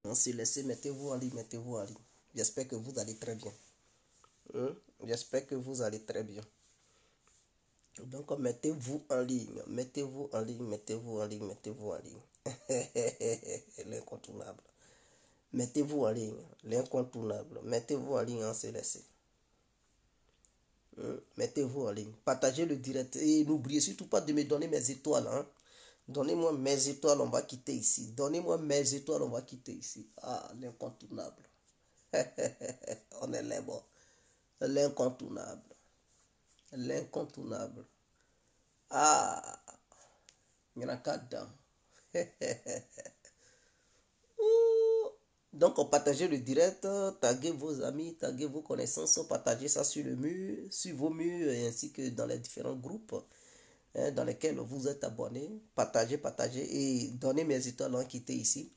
On se laisse, mettez-vous en ligne, mettez-vous en ligne. J'espère que vous allez très bien. J'espère que vous allez très bien. Donc, mettez-vous en ligne, mettez-vous en ligne, mettez-vous en ligne, mettez-vous en ligne. L'incontournable. Mettez-vous en ligne, l'incontournable. Mettez-vous en ligne, on se laisse. Mettez-vous en ligne. Partagez le direct. Et n'oubliez surtout pas de me donner mes étoiles. Hein. Donnez-moi mes étoiles, on va quitter ici. Donnez-moi mes étoiles, on va quitter ici. Ah, l'incontournable. On est là, bon. L'incontournable. L'incontournable. Ah, il y en a 4 dents. Donc, partagez le direct, taguez vos amis, taguez vos connaissances, partagez ça sur le mur, sur vos murs, ainsi que dans les différents groupes dans lesquels vous êtes abonnés. Partagez, partagez et donnez mes étoiles en quitter ici.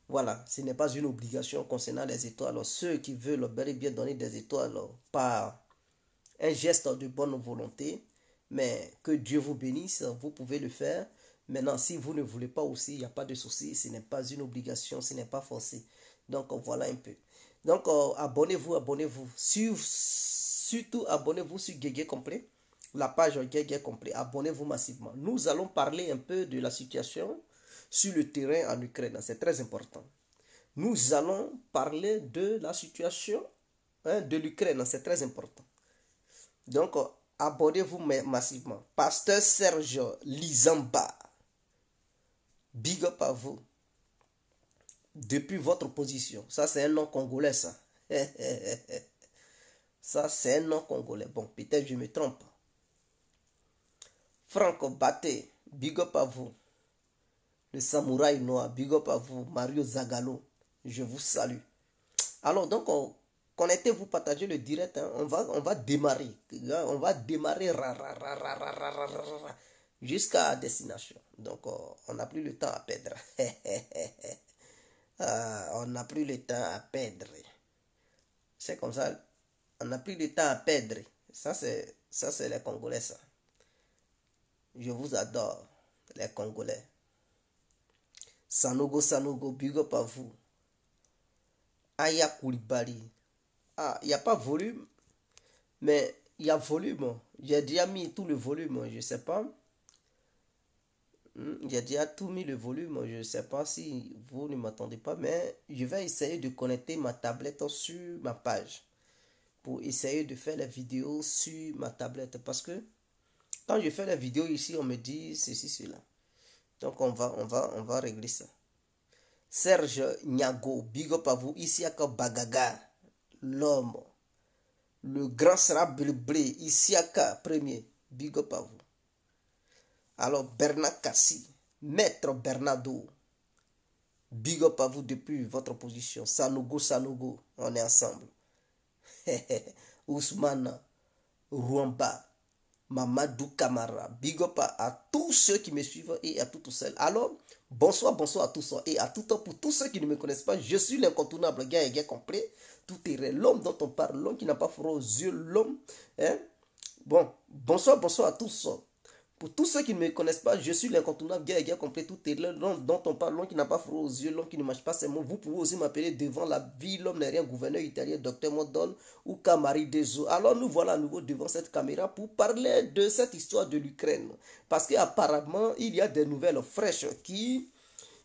Voilà, ce n'est pas une obligation concernant les étoiles. Ceux qui veulent bel et bien donner des étoiles par un geste de bonne volonté, mais que Dieu vous bénisse, vous pouvez le faire. Maintenant, si vous ne voulez pas aussi, il n'y a pas de souci, ce n'est pas une obligation, ce n'est pas forcé. Donc, voilà un peu. Donc, abonnez-vous, abonnez-vous. Surtout, abonnez-vous sur Guégué Complet, la page Guégué Complet. Abonnez-vous massivement. Nous allons parler un peu de la situation sur le terrain en Ukraine. C'est très important. Nous allons parler de la situation de l'Ukraine. C'est très important. Donc, abonnez-vous massivement. Pasteur Serge Lizamba, big up à vous. Depuis votre position. Ça, c'est un nom congolais, ça. Ça, c'est un nom congolais. Bon, peut-être je me trompe. Franco Baté, big up à vous. Le samouraï noir, big up à vous. Mario Zagallo, je vous salue. Alors, donc, connectez-vous, partagez le direct. Hein. On va démarrer. On va démarrer jusqu'à destination. Donc, on n'a plus le temps à perdre. On n'a plus le temps à perdre. C'est comme ça. On n'a plus le temps à perdre. Ça, c'est les Congolais, ça. Je vous adore, les Congolais. Sanogo, Sanogo, big up à vous. Aya Koulibaly. Ah, il n'y a pas volume, mais il y a volume. J'ai déjà mis tout le volume, je ne sais pas. J'ai déjà tout mis le volume, je ne sais pas si vous ne m'attendez pas, mais je vais essayer de connecter ma tablette sur ma page pour essayer de faire la vidéo sur ma tablette parce que quand je fais la vidéo ici, on me dit ceci, cela. Donc on va régler ça. Serge Niago, big up à vous, ici à Bagaga, l'homme, le grand serable blé, ici à premier, big up à vous. Alors Bernard Kassi, Maître Bernardo, big up à vous depuis votre position. Sanogo, Sanogo, on est ensemble. Ousmane Rwamba, Mamadou Kamara, big up à tous ceux qui me suivent et à toutes celles. Alors, bonsoir, bonsoir à tous et à tout temps. Pour tous ceux qui ne me connaissent pas, je suis l'incontournable gars et gars complet. Tout est l'homme dont on parle, l'homme qui n'a pas froid aux yeux, l'homme. Hein? Bon, bonsoir, bonsoir à tous. Pour tous ceux qui ne me connaissent pas, je suis l'incontournable gars et gars complet. Tout est l'homme dont on parle, l'homme qui n'a pas froid aux yeux, l'homme qui ne mange pas ses mots. Vous pouvez aussi m'appeler devant la vie, l'homme n'est rien, gouverneur italien, docteur Modol ou Camari Deso. Alors nous voilà à nouveau devant cette caméra pour parler de cette histoire de l'Ukraine. Parce qu'apparemment, il y a des nouvelles fraîches qui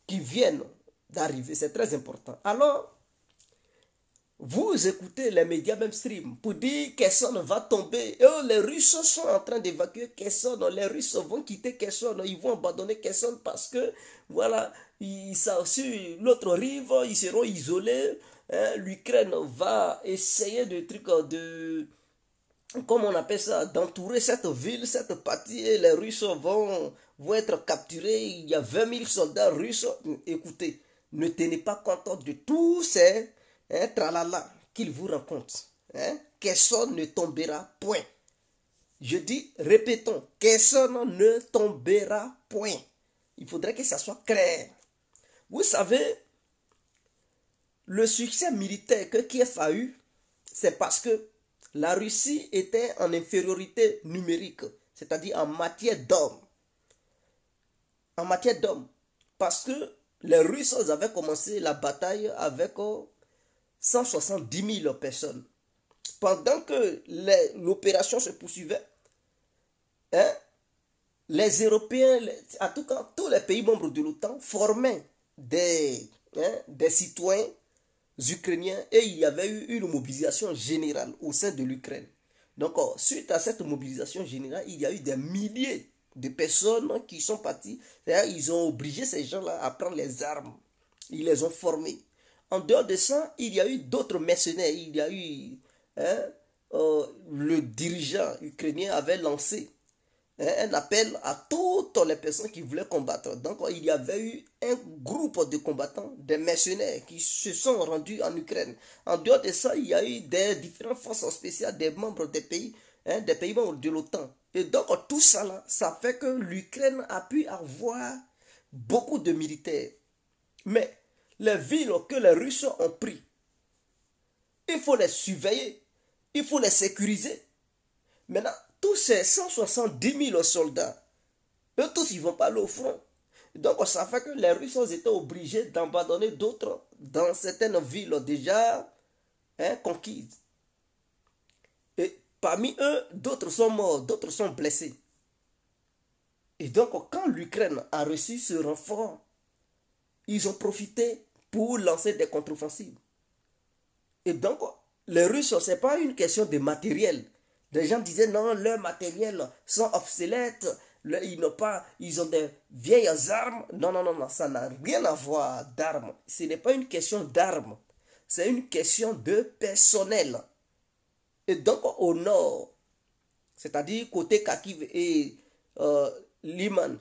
viennent d'arriver. C'est très important. Alors, vous écoutez les médias même stream pour dire Kherson va tomber. Oh, les Russes sont en train d'évacuer Kherson. Les Russes vont quitter Kherson. Ils vont abandonner Kherson parce que, voilà, sur l'autre rive, ils seront isolés. Hein, l'Ukraine va essayer comment on appelle ça, d'entourer cette ville, cette partie. Et les Russes vont être capturés. Il y a 20 000 soldats russes. Écoutez, ne tenez pas compte de tous ces tralala qu'il vous rencontre. Kherson ne tombera point. Je dis, répétons, Kherson ne tombera point. Il faudrait que ça soit clair. Vous savez, le succès militaire que Kiev a eu, c'est parce que la Russie était en infériorité numérique, c'est-à-dire en matière d'hommes. En matière d'hommes. Parce que les Russes avaient commencé la bataille avec 170 000 personnes. Pendant que l'opération se poursuivait, hein, les Européens, en tout cas tous les pays membres de l'OTAN, formaient des citoyens ukrainiens et il y avait eu une mobilisation générale au sein de l'Ukraine. Donc, suite à cette mobilisation générale, il y a eu des milliers de personnes qui sont parties. Ils ont obligé ces gens-là à prendre les armes. Ils les ont formés. En dehors de ça, il y a eu d'autres mercenaires. Il y a eu le dirigeant ukrainien avait lancé un appel à toutes les personnes qui voulaient combattre. Donc, il y avait eu un groupe de combattants, des mercenaires qui se sont rendus en Ukraine. En dehors de ça, il y a eu des différentes forces spéciales des membres des pays membres de l'OTAN. Et donc, tout ça, là, ça fait que l'Ukraine a pu avoir beaucoup de militaires. Mais les villes que les Russes ont prises, il faut les surveiller, il faut les sécuriser. Maintenant, tous ces 170 000 soldats, eux tous, ils ne vont pas aller au front. Donc, ça fait que les Russes étaient obligés d'abandonner d'autres dans certaines villes déjà conquises. Et parmi eux, d'autres sont morts, d'autres sont blessés. Et donc, quand l'Ukraine a reçu ce renfort, ils ont profité pour lancer des contre-offensives. Et donc, les Russes, ce n'est pas une question de matériel. Les gens disaient non, leurs matériels sont obsolètes, ils ont des vieilles armes. Non, non, non, non, ça n'a rien à voir d'armes. Ce n'est pas une question d'armes, c'est une question de personnel. Et donc au nord, c'est-à-dire côté Kharkiv et Liman,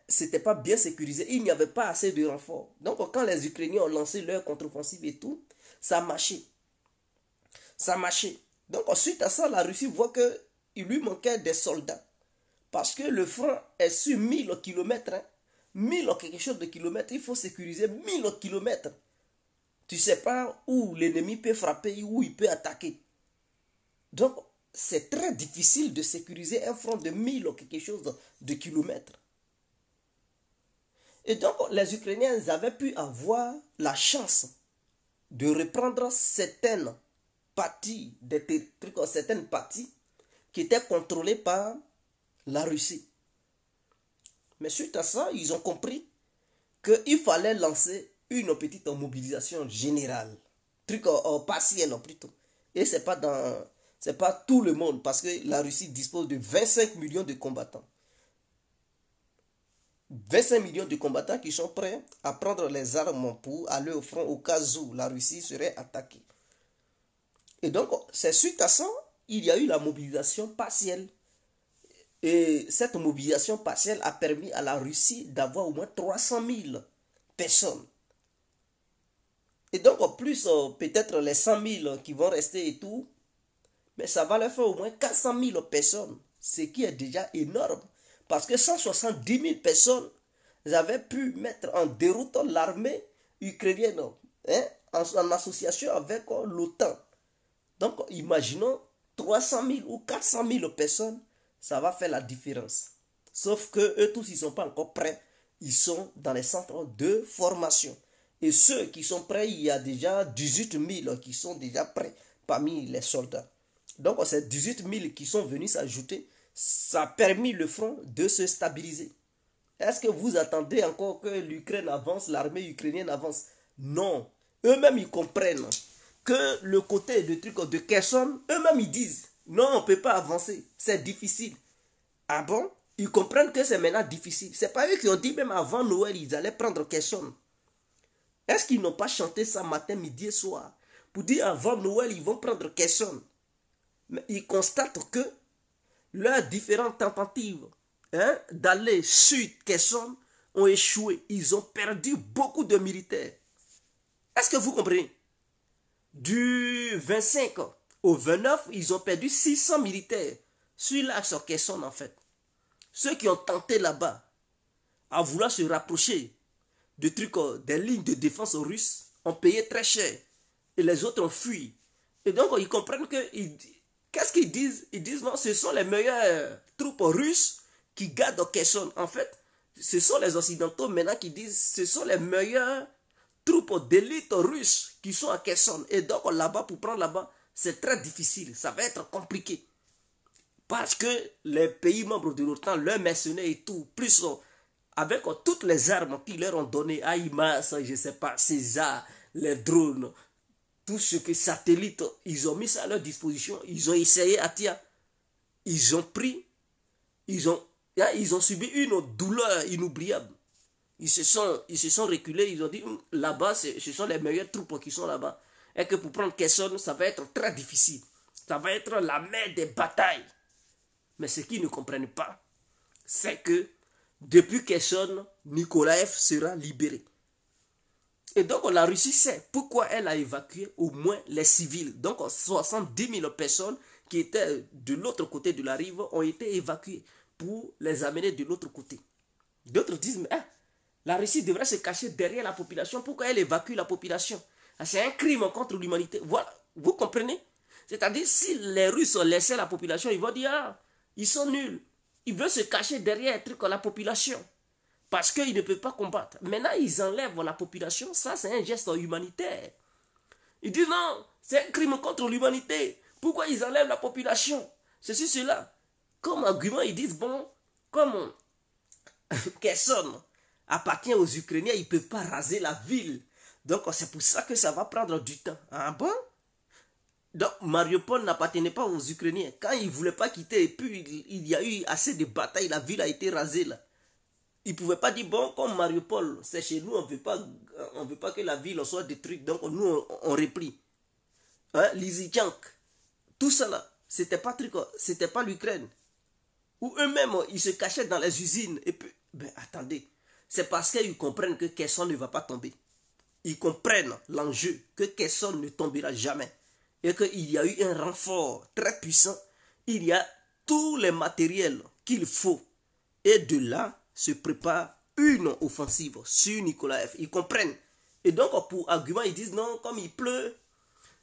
c'était pas bien sécurisé, il n'y avait pas assez de renforts. Donc quand les Ukrainiens ont lancé leur contre-offensive et tout, ça marchait. Ça marchait. Donc suite à ça, la Russie voit qu'il lui manquait des soldats. Parce que le front est sur 1000 km. 1000 quelque chose de kilomètres. Il faut sécuriser 1000 km. Tu ne sais pas où l'ennemi peut frapper, où il peut attaquer. Donc, c'est très difficile de sécuriser un front de 1000 quelque chose de kilomètres. Et donc, les Ukrainiens avaient pu avoir la chance de reprendre certaines parties qui étaient contrôlées par la Russie. Mais suite à ça, ils ont compris qu'il fallait lancer une petite mobilisation générale, partielle plutôt. Et c'est pas tout le monde, parce que la Russie dispose de 25 millions de combattants. 25 millions de combattants qui sont prêts à prendre les armes pour aller au front au cas où la Russie serait attaquée. Et donc, c'est suite à ça, il y a eu la mobilisation partielle. Et cette mobilisation partielle a permis à la Russie d'avoir au moins 300 000 personnes. Et donc, en plus, peut-être les 100 000 qui vont rester et tout, mais ça va leur faire au moins 400 000 personnes, ce qui est déjà énorme. Parce que 170 000 personnes avaient pu mettre en déroute l'armée ukrainienne en association avec l'OTAN. Donc, imaginons 300 000 ou 400 000 personnes, ça va faire la différence. Sauf que eux tous, ils ne sont pas encore prêts. Ils sont dans les centres de formation. Et ceux qui sont prêts, il y a déjà 18 000 qui sont déjà prêts parmi les soldats. Donc, ces 18 000 qui sont venus s'ajouter, ça a permis le front de se stabiliser. Est-ce que vous attendez encore que l'Ukraine avance, l'armée ukrainienne avance? Non. Eux-mêmes, ils comprennent que le côté de Kherson, eux-mêmes, ils disent, non, on ne peut pas avancer, c'est difficile. Ah bon? Ils comprennent que c'est maintenant difficile. C'est pas eux qui ont dit, même avant Noël, ils allaient prendre Kherson. Est-ce qu'ils n'ont pas chanté ça matin, midi et soir pour dire avant Noël, ils vont prendre Kherson? Mais ils constatent que leurs différentes tentatives d'aller sur Kherson ont échoué. Ils ont perdu beaucoup de militaires. Est-ce que vous comprenez? Du 25 au 29, ils ont perdu 600 militaires sur l'axe Kherson en fait. Ceux qui ont tenté là-bas à vouloir se rapprocher des lignes de défense russes ont payé très cher. Et les autres ont fui. Et donc ils comprennent que... Qu'est-ce qu'ils disent? Ils disent non, ce sont les meilleures troupes russes qui gardent Kherson. En fait, ce sont les Occidentaux maintenant qui disent ce sont les meilleures troupes d'élite russes qui sont à Kherson. Et donc là-bas, pour prendre là-bas, c'est très difficile. Ça va être compliqué. Parce que les pays membres de l'OTAN, leurs mercenaires et tout, plus avec toutes les armes qu'ils leur ont données, HIMARS, je ne sais pas, César, les drones, tout ce que satellites, ils ont mis ça à leur disposition. Ils ont essayé à Tia. Ils ont pris, ils ont subi une douleur inoubliable. Ils se sont reculés, ils ont dit, là-bas, ce sont les meilleures troupes qui sont là-bas. Et que pour prendre Kherson, ça va être très difficile. Ça va être la mer des batailles. Mais ce qu'ils ne comprennent pas, c'est que depuis Kherson, Nikolaev sera libéré. Et donc la Russie sait pourquoi elle a évacué au moins les civils. Donc 70 000 personnes qui étaient de l'autre côté de la rive ont été évacuées pour les amener de l'autre côté. D'autres disent, mais la Russie devrait se cacher derrière la population. Pourquoi elle évacue la population? C'est un crime contre l'humanité. Voilà, vous comprenez? C'est-à-dire, si les Russes laissaient la population, ils vont dire, ils sont nuls. Ils veulent se cacher derrière un truc la population. Parce qu'ils ne peuvent pas combattre. Maintenant, ils enlèvent la population. Ça, c'est un geste humanitaire. Ils disent non, c'est un crime contre l'humanité. Pourquoi ils enlèvent la population? Ceci, cela. Comme argument, ils disent, bon, comme Kherson appartient aux Ukrainiens, ils ne peuvent pas raser la ville. Donc, c'est pour ça que ça va prendre du temps. Ah bon? Donc, Mariupol n'appartenait pas aux Ukrainiens. Quand ils ne voulaient pas quitter, et puis il y a eu assez de batailles, la ville a été rasée là. Ils ne pouvaient pas dire, bon, comme Mariupol, c'est chez nous, on ne veut pas que la ville soit détruite, donc nous, on replie. Hein, Lysychansk, tout ça là, c'était pas l'Ukraine. Ou eux-mêmes, ils se cachaient dans les usines. Et puis, ben attendez, c'est parce qu'ils comprennent que Kherson ne va pas tomber. Ils comprennent l'enjeu, que Kherson ne tombera jamais. Et qu'il y a eu un renfort très puissant. Il y a tous les matériels qu'il faut. Et de là, se prépare une offensive sur Nikolaev. Ils comprennent. Et donc, pour argument, ils disent non, comme il pleut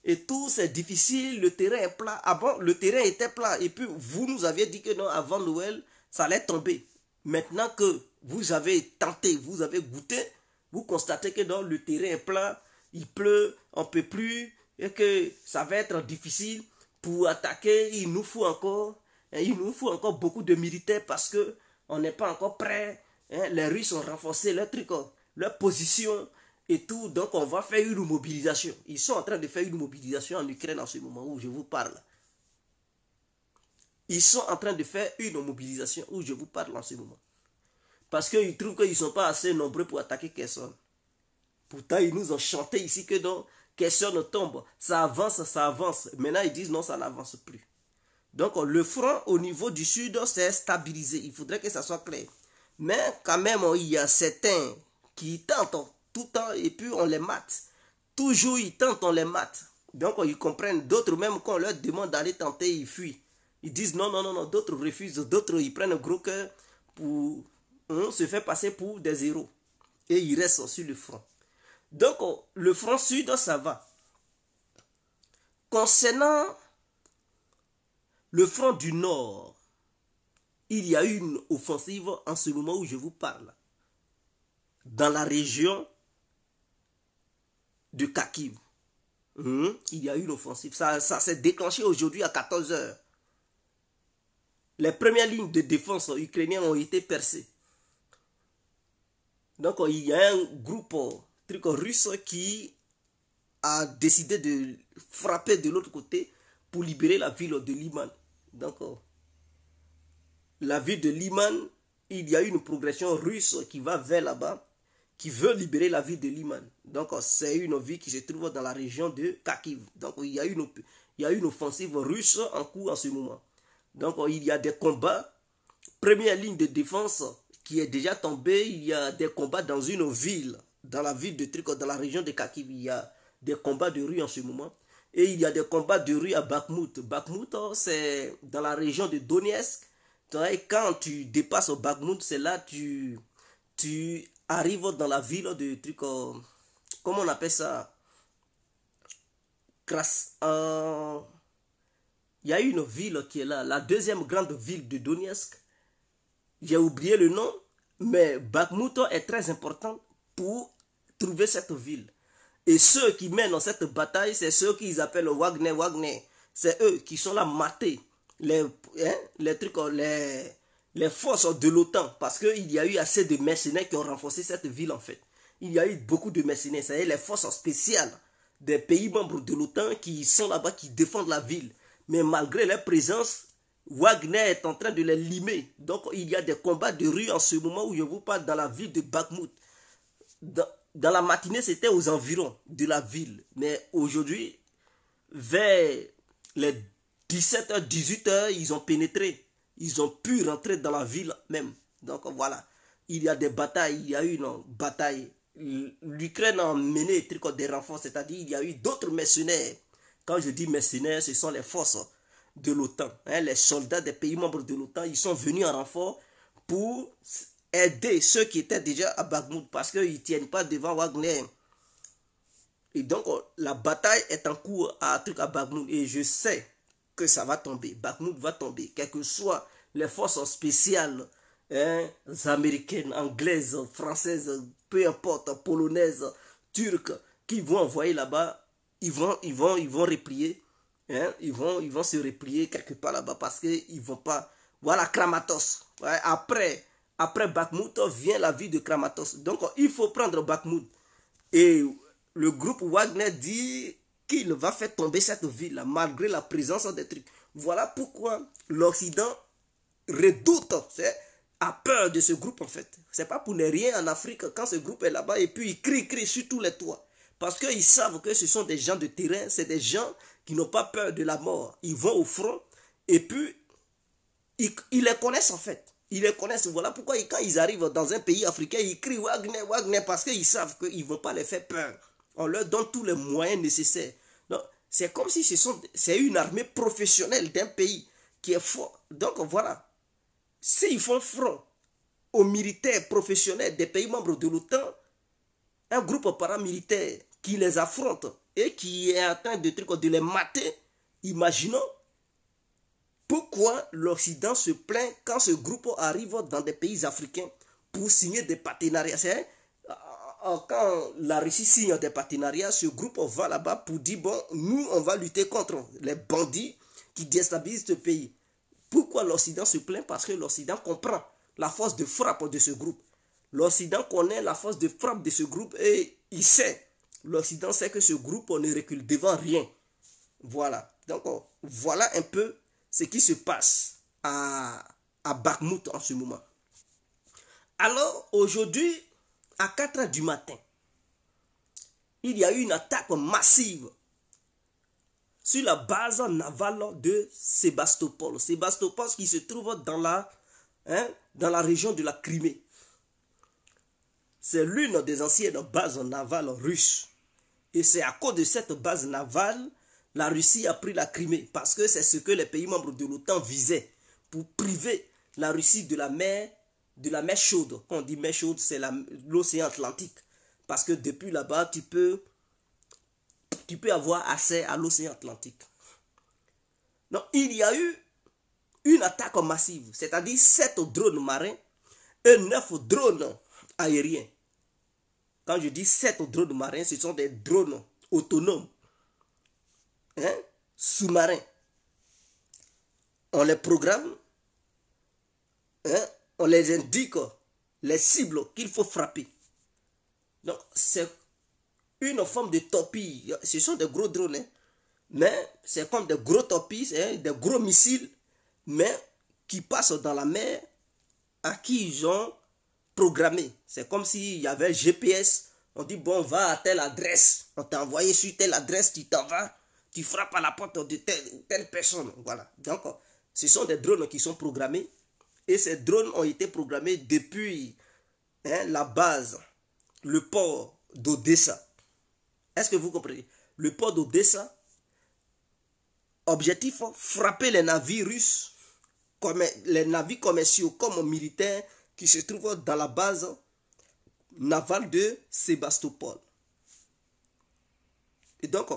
et tout, c'est difficile, le terrain est plat. Avant, le terrain était plat. Et puis, vous nous aviez dit que non, avant Noël, ça allait tomber. Maintenant que vous avez tenté, vous avez goûté, vous constatez que non, le terrain est plat, il pleut, on ne peut plus, et que ça va être difficile pour attaquer. Il nous faut encore beaucoup de militaires parce que on n'est pas encore prêt. Hein? Les Russes ont renforcé leur truc, leur position et tout. Donc on va faire une mobilisation. Ils sont en train de faire une mobilisation en Ukraine en ce moment où je vous parle. Ils sont en train de faire une mobilisation où je vous parle en ce moment. Parce qu'ils trouvent qu'ils ne sont pas assez nombreux pour attaquer Kherson. Pourtant, ils nous ont chanté ici que non, Kherson tombe. Ça avance, ça avance. Maintenant, ils disent non, ça n'avance plus. Donc, le front au niveau du sud, c'est stabilisé. Il faudrait que ça soit clair. Mais quand même, il y a certains qui tentent tout le temps et puis on les mate. Toujours, ils tentent, on les mate. Donc, ils comprennent. D'autres, même quand on leur demande d'aller tenter, ils fuient. Ils disent non, non, non, non. D'autres refusent. D'autres, ils prennent un gros cœur pour se faire passer pour des héros. Et ils restent sur le front. Donc, le front sud, ça va. Concernant le front du nord, il y a eu une offensive en ce moment où je vous parle. Dans la région de Kharkiv. Il y a eu une offensive. Ça s'est déclenché aujourd'hui à 14 h. Les premières lignes de défense ukrainiennes ont été percées. Donc, il y a un groupe russe qui a décidé de frapper de l'autre côté pour libérer la ville de Liman. Donc, la ville de Liman, il y a une progression russe qui va vers là-bas, qui veut libérer la ville de Liman. Donc, c'est une ville qui se trouve dans la région de Kharkiv. Donc, il y a une offensive russe en cours en ce moment. Donc, il y a des combats. Première ligne de défense qui est déjà tombée. Il y a des combats dans une ville, dans la ville de Trikot, dans la région de Kharkiv. Il y a des combats de rue en ce moment. Et il y a des combats de rue à Bakhmut. Bakhmut, c'est dans la région de Donetsk. Et quand tu dépasses au Bakhmut, c'est là que tu arrives dans la ville de Trikot. Comment on appelle ça? Il y a une ville qui est là, la deuxième grande ville de Donetsk. J'ai oublié le nom, Mais Bakhmout est très important pour trouver cette ville. Et ceux qui mènent cette bataille, c'est ceux qu'ils appellent Wagner. C'est eux qui sont là matés. Les forces de l'OTAN. Parce qu'il y a eu assez de mercenaires qui ont renforcé cette ville en fait. Il y a eu beaucoup de mercenaires. C'est les forces spéciales des pays membres de l'OTAN qui sont là-bas, qui défendent la ville. Mais malgré leur présence, Wagner est en train de les limer. Donc il y a des combats de rue en ce moment où je vous parle dans la ville de Bakhmout. Dans la matinée, c'était aux environs de la ville. Mais aujourd'hui, vers les 17h, 18h, ils ont pénétré. Ils ont pu rentrer dans la ville même. Donc voilà, il y a des batailles, il y a eu une bataille. L'Ukraine a mené des renforts, c'est-à-dire il y a eu d'autres mercenaires. Quand je dis mercenaires, ce sont les forces de l'OTAN. Les soldats des pays membres de l'OTAN, ils sont venus en renfort pour aider ceux qui étaient déjà à Bakhmout parce qu'ils ne tiennent pas devant Wagner. Et donc, la bataille est en cours à Bakhmout et je sais que ça va tomber. Bakhmout va tomber, quelles que soient les forces spéciales américaines, anglaises, françaises, peu importe, polonaises, turques, qui vont envoyer là-bas, ils vont replier. Ils vont se replier quelque part là-bas parce qu'ils ne vont pas. Voilà Kramatorsk. Après Bakhmout vient la ville de Kramatorsk. Donc il faut prendre Bakhmout. Et le groupe Wagner dit qu'il va faire tomber cette ville-là malgré la présence des trucs. Voilà pourquoi l'Occident redoute, a peur de ce groupe en fait. C'est pas pour ne rien en Afrique quand ce groupe est là-bas et puis il crie sur tous les toits. Parce qu'ils savent que ce sont des gens de terrain, c'est des gens qui n'ont pas peur de la mort. Ils vont au front et puis ils les connaissent en fait. Ils les connaissent. Voilà pourquoi quand ils arrivent dans un pays africain, ils crient Wagner, Wagner, parce qu'ils savent qu'ils ne vont pas les faire peur. On leur donne tous les moyens nécessaires. C'est comme si c'est une armée professionnelle d'un pays qui est fort. Donc voilà. S'ils font front aux militaires professionnels des pays membres de l'OTAN, un groupe paramilitaire qui les affronte et qui est en train de les mater, imaginons pourquoi l'Occident se plaint quand ce groupe arrive dans des pays africains pour signer des partenariats. Quand la Russie signe des partenariats, ce groupe va là-bas pour dire, bon, nous, on va lutter contre les bandits qui déstabilisent ce pays. Pourquoi l'Occident se plaint? Parce que l'Occident comprend la force de frappe de ce groupe. L'Occident connaît la force de frappe de ce groupe et il sait. L'Occident sait que ce groupe ne recule devant rien. Voilà. Donc, voilà un peu ce qui se passe à Bakhmout en ce moment. Alors, aujourd'hui, à 4 h du matin, il y a eu une attaque massive sur la base navale de Sébastopol. Sébastopol qui se trouve dans la région de la Crimée. C'est l'une des anciennes bases navales russes. Et c'est à cause de cette base navale, la Russie a pris la Crimée. Parce que c'est ce que les pays membres de l'OTAN visaient. Pour priver la Russie de la mer chaude. Quand on dit mer chaude, c'est l'océan Atlantique. Parce que depuis là-bas, tu peux avoir accès à l'océan Atlantique. Donc, il y a eu une attaque massive. C'est-à-dire 7 drones marins et 9 drones aériens. Quand je dis 7 drones marins, ce sont des drones autonomes, sous-marins. On les programme, on les indique les cibles qu'il faut frapper. Donc, c'est une forme de torpille. Ce sont des gros drones, mais c'est comme des gros torpilles, des gros missiles, mais qui passent dans la mer, à qui ils ont programmé. C'est comme s'il y avait un GPS. On dit, bon, va à telle adresse. On t'a envoyé sur telle adresse, tu t'en vas, tu frappes à la porte de telle personne. Voilà. Donc, ce sont des drones qui sont programmés. Et ces drones ont été programmés depuis la base, le port d'Odessa. Est-ce que vous comprenez? Le port d'Odessa, objectif, frapper les navires russes, les navires commerciaux comme militaires qui se trouvent dans la base navale de Sébastopol. Et donc,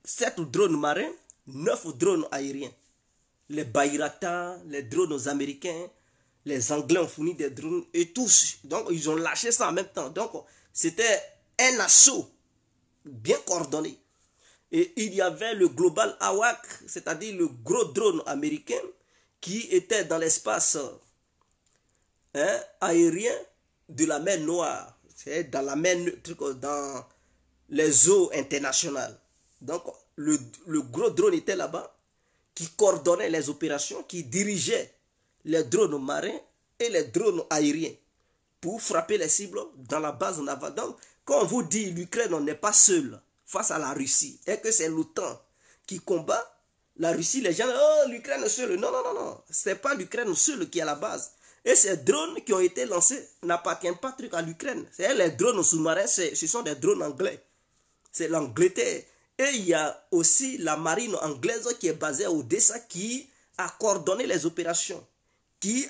7 drones marins, 9 drones aériens. Les Bayraktar, les drones américains, les Anglais ont fourni des drones et tous. Donc, ils ont lâché ça en même temps. Donc, c'était un assaut bien coordonné. Et il y avait le Global Hawk, c'est-à-dire le gros drone américain qui était dans l'espace aérien de la mer Noire. C'est dans la mer, dans les eaux internationales. Donc, le gros drone était là-bas, qui coordonnait les opérations, qui dirigeait les drones marins et les drones aériens pour frapper les cibles dans la base navale. Donc, quand on vous dit l'Ukraine n'est pas seule face à la Russie et que c'est l'OTAN qui combat la Russie, les gens disent oh, l'Ukraine seule. Non, non, non, non. Ce n'est pas l'Ukraine seule qui est à la base. Et ces drones qui ont été lancés n'appartiennent pas à l'Ukraine. C'est les drones sous-marins, ce sont des drones anglais. C'est l'Angleterre. Et il y a aussi la marine anglaise qui est basée à Odessa qui a coordonné les opérations. Qui,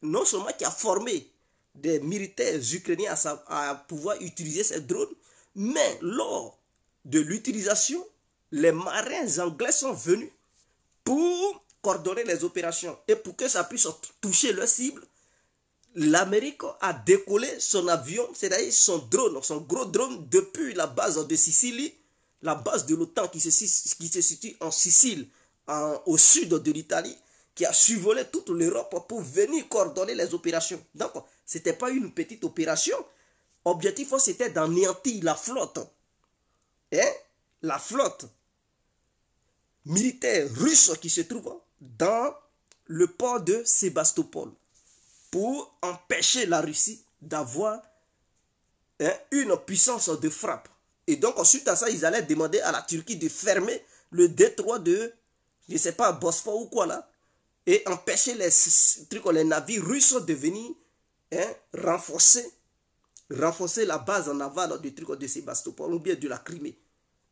non seulement qui a formé des militaires ukrainiens à pouvoir utiliser ces drones, mais lors de l'utilisation, les marins anglais sont venus pour coordonner les opérations. Et pour que ça puisse toucher leur cible, l'Amérique a décollé son avion, c'est-à-dire son drone, son gros drone, depuis la base de Sicile, la base de l'OTAN qui se situe en Sicile, au sud de l'Italie, qui a survolé toute l'Europe pour venir coordonner les opérations. Donc, ce n'était pas une petite opération. L'objectif, c'était d'anéantir la flotte. La flotte militaire russe qui se trouve dans le port de Sébastopol pour empêcher la Russie d'avoir une puissance de frappe. Et donc, suite à ça, ils allaient demander à la Turquie de fermer le détroit de, je ne sais pas, Bosphore ou quoi là, et empêcher les navires russes de venir renforcer la base navale du truc de Sébastopol ou bien de la Crimée.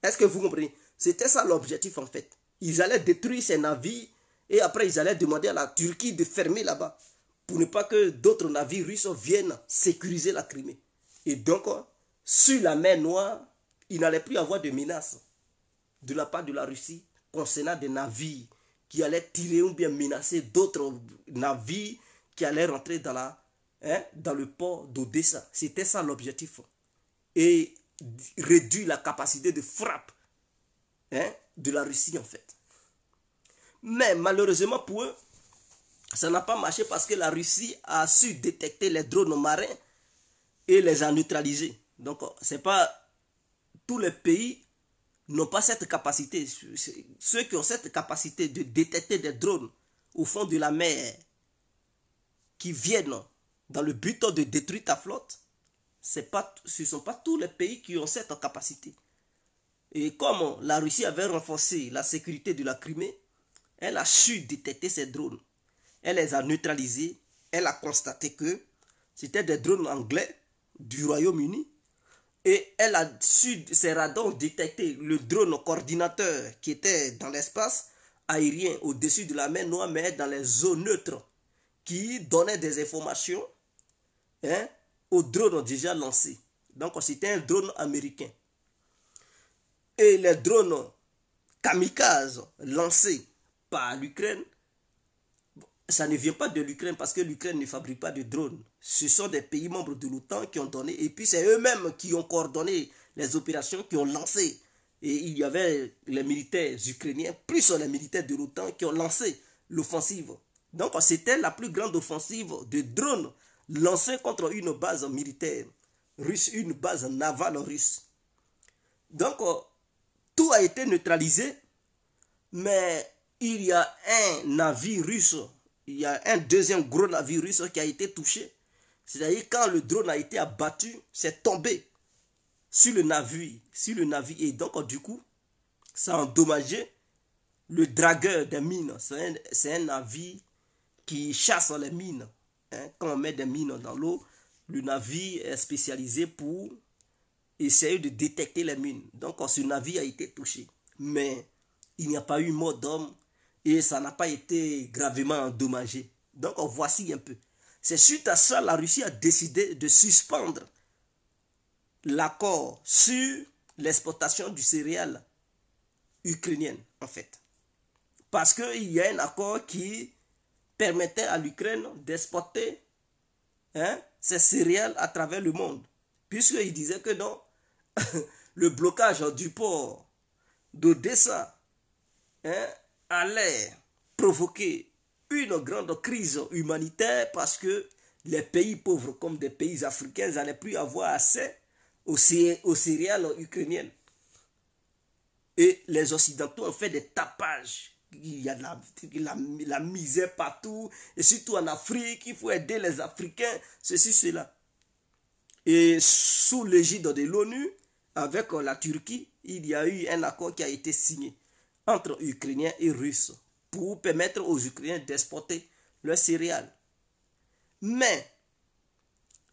Est-ce que vous comprenez? C'était ça l'objectif en fait. Ils allaient détruire ces navires et après ils allaient demander à la Turquie de fermer là-bas pour ne pas que d'autres navires russes viennent sécuriser la Crimée. Et donc, sur la mer Noire, il n'allait plus avoir de menaces de la part de la Russie concernant des navires qui allaient tirer ou bien menacer d'autres navires qui allaient rentrer dans le port d'Odessa. C'était ça l'objectif. Et réduire la capacité de frappe de la Russie en fait. Mais malheureusement pour eux, ça n'a pas marché parce que la Russie a su détecter les drones marins et les a neutralisés. Donc, c'est pas tous les pays n'ont pas cette capacité. Ceux qui ont cette capacité de détecter des drones au fond de la mer qui viennent dans le but de détruire ta flotte, ce ne sont pas tous les pays qui ont cette capacité. Et comme la Russie avait renforcé la sécurité de la Crimée, elle a su détecter ces drones. Elle les a neutralisés. Elle a constaté que c'était des drones anglais du Royaume-Uni. Et elle a su, ces radars, détecter le drone coordinateur qui était dans l'espace aérien au-dessus de la mer Noire, mais dans les zones neutres, qui donnait des informations aux drones déjà lancés. Donc c'était un drone américain. Et les drones kamikazes lancés par l'Ukraine, ça ne vient pas de l'Ukraine parce que l'Ukraine ne fabrique pas de drones. Ce sont des pays membres de l'OTAN qui ont donné, et puis c'est eux-mêmes qui ont coordonné les opérations, qui ont lancé. Et il y avait les militaires ukrainiens, plus les militaires de l'OTAN qui ont lancé l'offensive. Donc c'était la plus grande offensive de drones lancée contre une base militaire russe, une base navale russe. Donc tout a été neutralisé, mais il y a un navire russe, il y a un deuxième gros navire russe qui a été touché. C'est-à-dire quand le drone a été abattu, c'est tombé sur le navire. Et donc du coup, ça a endommagé le dragueur des mines. C'est un navire qui chasse les mines. Quand on met des mines dans l'eau, le navire est spécialisé pour essayer de détecter les mines. Donc ce navire a été touché. Mais il n'y a pas eu mort d'homme et ça n'a pas été gravement endommagé. Donc voici un peu. C'est suite à ça la Russie a décidé de suspendre l'accord sur l'exportation du céréales ukrainienne en fait. Parce qu'il y a un accord qui permettait à l'Ukraine d'exporter ces céréales à travers le monde. Puisqu'il disait que non, le blocage du port d'Odessa allait provoquer une grande crise humanitaire parce que les pays pauvres comme des pays africains n'allaient plus avoir accès aux céréales ukrainiennes. Et les Occidentaux ont fait des tapages. Il y a de la misère partout. Et surtout en Afrique, il faut aider les Africains, ceci, cela. Et sous l'égide de l'ONU, avec la Turquie, il y a eu un accord qui a été signé entre Ukrainiens et Russes pour permettre aux Ukrainiens d'exporter leurs céréales. Mais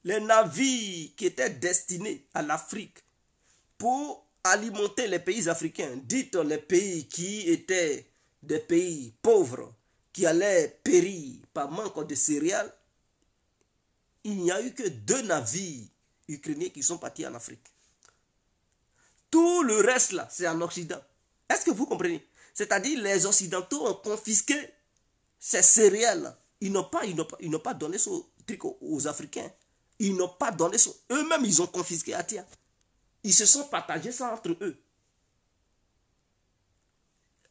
les navires qui étaient destinés à l'Afrique pour alimenter les pays africains, dites les pays qui étaient des pays pauvres, qui allaient périr par manque de céréales, il n'y a eu que 2 navires ukrainiens qui sont partis en Afrique. Tout le reste là, c'est en Occident. Est-ce que vous comprenez? C'est-à-dire les Occidentaux ont confisqué ces céréales. Ils n'ont pas donné ce truc aux Africains. Ils n'ont pas donné ça. Eux-mêmes, ils ont confisqué Atia. Ils se sont partagés ça entre eux.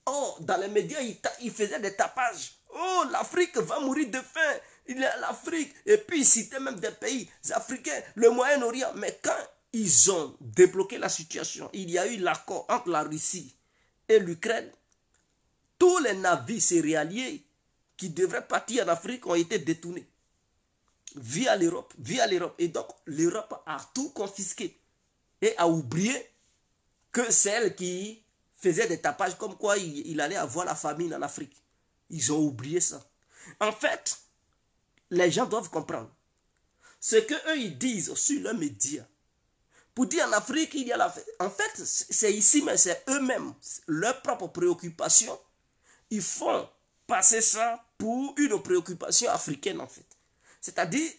Oh, dans les médias, ils faisaient des tapages. Oh, l'Afrique va mourir de faim. Il est à l'Afrique. Et puis, ils citaient même des pays africains, le Moyen-Orient. Mais quand ils ont débloqué la situation, il y a eu l'accord entre la Russie et l'Ukraine. Tous les navires céréaliers qui devraient partir en Afrique ont été détournés via l'Europe. Et donc, l'Europe a tout confisqué et a oublié que celle qui faisait des tapages comme quoi il allait avoir la famine en Afrique. Ils ont oublié ça. En fait, les gens doivent comprendre ce qu'eux ils disent sur leurs médias. Pour dire en Afrique, il y a la... En fait, c'est ici, mais c'est eux-mêmes, leurs propres préoccupations. Ils font passer ça pour une préoccupation africaine, en fait. C'est-à-dire,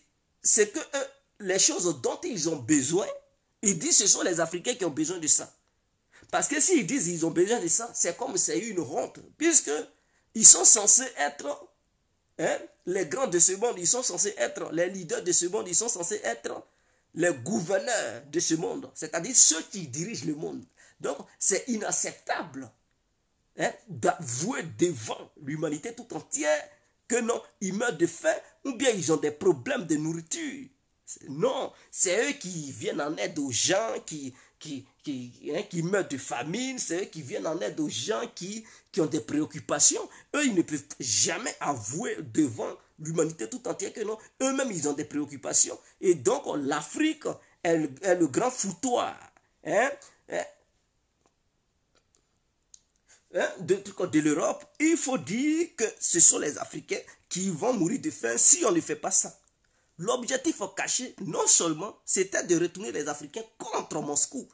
c'est que eux, les choses dont ils ont besoin, ils disent que ce sont les Africains qui ont besoin de ça. Parce que s'ils disent qu'ils ont besoin de ça, c'est comme c'est une honte. Puisqu'ils sont censés être les grands de ce monde, ils sont censés être les leaders de ce monde, ils sont censés être les gouverneurs de ce monde. C'est-à-dire ceux qui dirigent le monde. Donc, c'est inacceptable d'avouer devant l'humanité tout entière que non, ils meurent de faim ou bien ils ont des problèmes de nourriture. Non, c'est eux qui viennent en aide aux gens qui meurent de famine, c'est eux qui viennent en aide aux gens qui ont des préoccupations. Eux, ils ne peuvent jamais avouer devant l'humanité tout entière que non, eux-mêmes, ils ont des préoccupations. Et donc, l'Afrique est le grand foutoir de l'Europe. Il faut dire que ce sont les Africains qui vont mourir de faim si on ne fait pas ça. L'objectif caché, non seulement, c'était de retourner les Africains contre Moscou.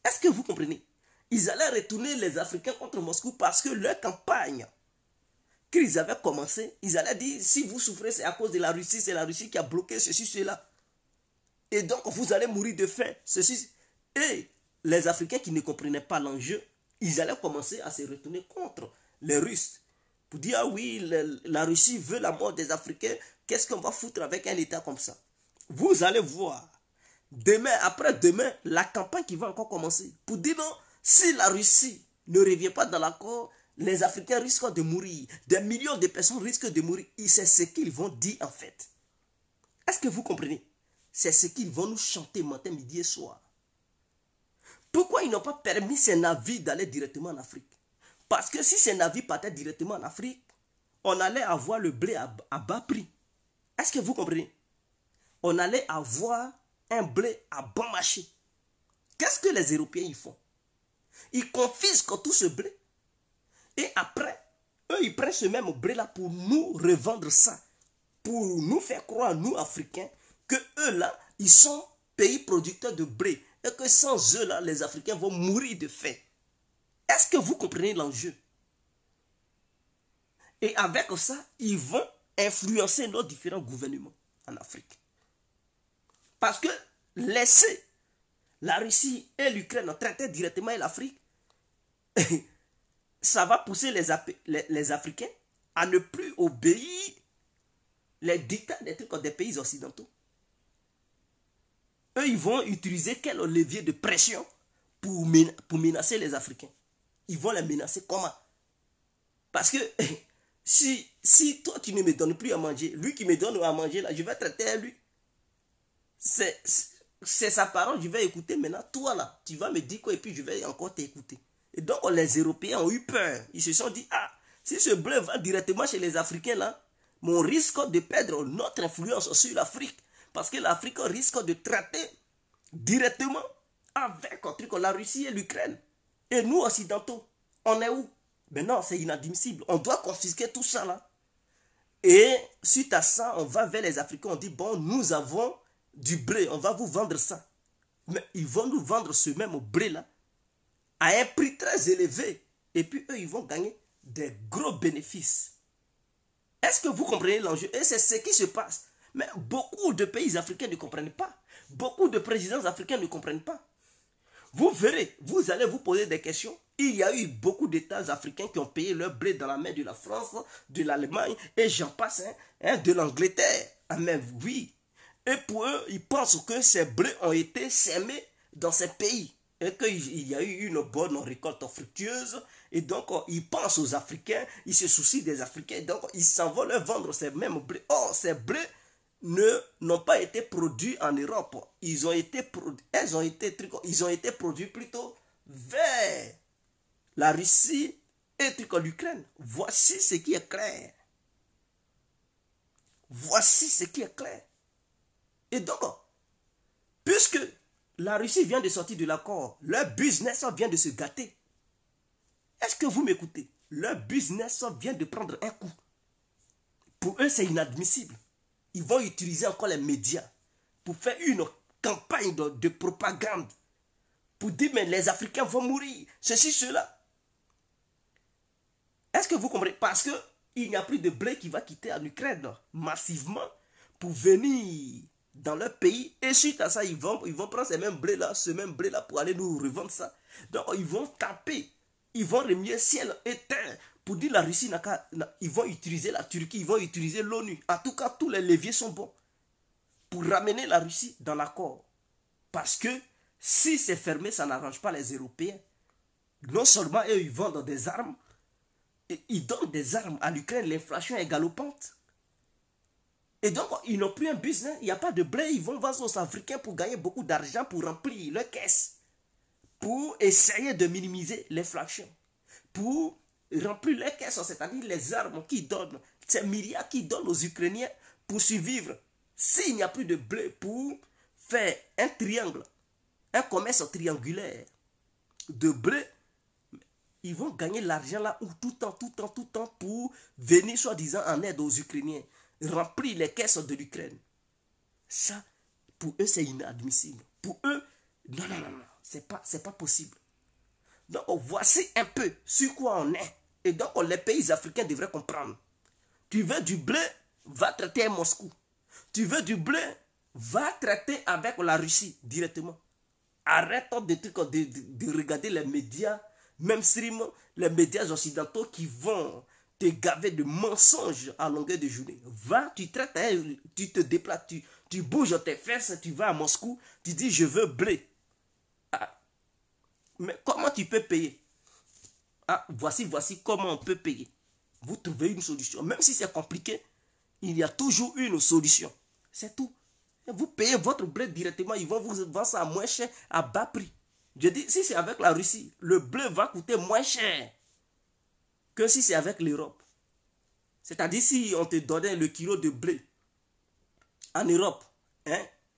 Est-ce que vous comprenez? Ils allaient retourner les Africains contre Moscou parce que leur campagne qu'ils avaient commencé, ils allaient dire, si vous souffrez, c'est à cause de la Russie, c'est la Russie qui a bloqué ceci, cela. Et donc, vous allez mourir de faim, ceci. Et les Africains qui ne comprenaient pas l'enjeu, ils allaient commencer à se retourner contre les Russes. Pour dire, ah oui, la Russie veut la mort des Africains, qu'est-ce qu'on va foutre avec un État comme ça? Vous allez voir, demain, après-demain, la campagne qui va encore commencer. Pour dire non, si la Russie ne revient pas dans l'accord, les Africains risquent de mourir. Des millions de personnes risquent de mourir. Et c'est ce qu'ils vont dire en fait. Est-ce que vous comprenez? C'est ce qu'ils vont nous chanter matin, midi et soir. Pourquoi ils n'ont pas permis ces navires d'aller directement en Afrique? Parce que si ces navires partaient directement en Afrique, on allait avoir le blé à bas prix. Est-ce que vous comprenez? On allait avoir un blé à bon marché. Qu'est-ce que les Européens y font? Ils confisquent tout ce blé. Et après, eux, ils prennent ce même blé-là pour nous revendre ça. Pour nous faire croire, nous, Africains, que eux-là, ils sont pays producteurs de blé. Et que sans eux-là, les Africains vont mourir de faim. Est-ce que vous comprenez l'enjeu? Et avec ça, ils vont influencer nos différents gouvernements en Afrique. Parce que laisser la Russie et l'Ukraine traiter directement l'Afrique, ça va pousser les Africains à ne plus obéir les dictats des trucs des pays occidentaux. Eux, ils vont utiliser quel levier de pression pour menacer les Africains. Ils vont les menacer comment? Parce que si toi, tu ne me donnes plus à manger, lui qui me donne à manger, là, je vais traiter à lui. C'est sa parole, je vais écouter. Maintenant, toi, là, tu vas me dire quoi et puis je vais encore t'écouter. Et donc, les Européens ont eu peur. Ils se sont dit, ah, si ce bleu va directement chez les Africains, là, on risque de perdre notre influence sur l'Afrique. Parce que l'Afrique risque de traiter directement avec la Russie et l'Ukraine. Et nous, occidentaux, on est où? Mais non, c'est inadmissible. On doit confisquer tout ça là. Et suite à ça, on va vers les Africains, on dit, bon, nous avons du blé, on va vous vendre ça. Mais ils vont nous vendre ce même blé là à un prix très élevé. Et puis eux, ils vont gagner des gros bénéfices. Est-ce que vous comprenez l'enjeu? Et c'est ce qui se passe. Mais beaucoup de pays africains ne comprennent pas. Beaucoup de présidents africains ne comprennent pas. Vous verrez, vous allez vous poser des questions. Il y a eu beaucoup d'États africains qui ont payé leur blé dans la main de la France, de l'Allemagne, et j'en passe, de l'Angleterre. Ah mais oui. Et pour eux, ils pensent que ces blés ont été sémés dans ces pays. Et qu'il y a eu une bonne récolte fructueuse. Et donc, ils pensent aux Africains, ils se soucient des Africains. Donc, ils s'en vont leur vendre ces mêmes blés. Or, ces blés n'ont pas été produits en Europe. Ils ont été produits plutôt vers la Russie et l'Ukraine. Voici ce qui est clair. Voici ce qui est clair. Et donc, puisque la Russie vient de sortir de l'accord, leur business vient de se gâter. Est-ce que vous m'écoutez? Leur business vient de prendre un coup. Pour eux, c'est inadmissible. Ils vont utiliser encore les médias pour faire une campagne de propagande. Pour dire, mais les Africains vont mourir. Ceci, cela. Est-ce que vous comprenez? Parce qu'il n'y a plus de blé qui va quitter en Ukraine massivement pour venir dans leur pays. Et suite à ça, ils vont prendre ce même blé là pour aller nous revendre ça. Donc, ils vont taper. Ils vont remuer ciel et terre pour dire la Russie n'a qu'à. Ils vont utiliser la Turquie, ils vont utiliser l'ONU. En tout cas, tous les leviers sont bons pour ramener la Russie dans l'accord. Parce que si c'est fermé, ça n'arrange pas les Européens. Non seulement eux, ils vendent des armes, et ils donnent des armes à l'Ukraine, l'inflation est galopante. Et donc, ils n'ont plus un business, il n'y a pas de blé, ils vont vendre aux Africains pour gagner beaucoup d'argent, pour remplir leur caisse, pour essayer de minimiser l'inflation, pour remplir les caisses, c'est-à-dire les armes qu'ils donnent, ces milliards qu'ils donnent aux Ukrainiens pour survivre. S'il n'y a plus de blé pour faire un triangle, un commerce triangulaire de blé, ils vont gagner l'argent là où tout le temps pour venir soi-disant en aide aux Ukrainiens, remplir les caisses de l'Ukraine. Ça, pour eux, c'est inadmissible. Pour eux, non, c'est pas possible. Donc, voici un peu sur quoi on est. Et donc, les pays africains devraient comprendre. Tu veux du blé, va traiter à Moscou. Tu veux du blé, va traiter avec la Russie directement. Arrête de regarder les médias, même stream, les médias occidentaux qui vont te gaver de mensonges à longueur de journée. Va, tu traites, tu te déplaces, tu bouges tes fesses, tu vas à Moscou, tu dis je veux blé. Ah. Mais comment tu peux payer? Ah, voici comment on peut payer. Vous trouvez une solution. Même si c'est compliqué, il y a toujours une solution. C'est tout. Vous payez votre blé directement, ils vont vous vendre ça à moins cher, à bas prix. Je dis, si c'est avec la Russie, le blé va coûter moins cher que si c'est avec l'Europe. C'est-à-dire, si on te donnait le kilo de blé en Europe,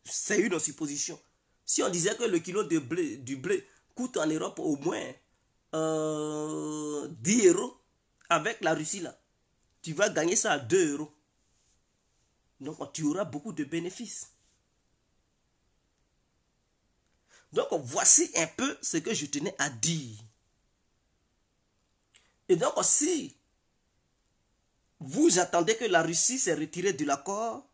c'est une supposition. Si on disait que le kilo du blé coûte en Europe au moins 10 euros, avec la Russie là, tu vas gagner ça à 2 euros. Donc, tu auras beaucoup de bénéfices. Donc, voici un peu ce que je tenais à dire. Et donc, si vous attendez que la Russie s'est retirée de l'accord,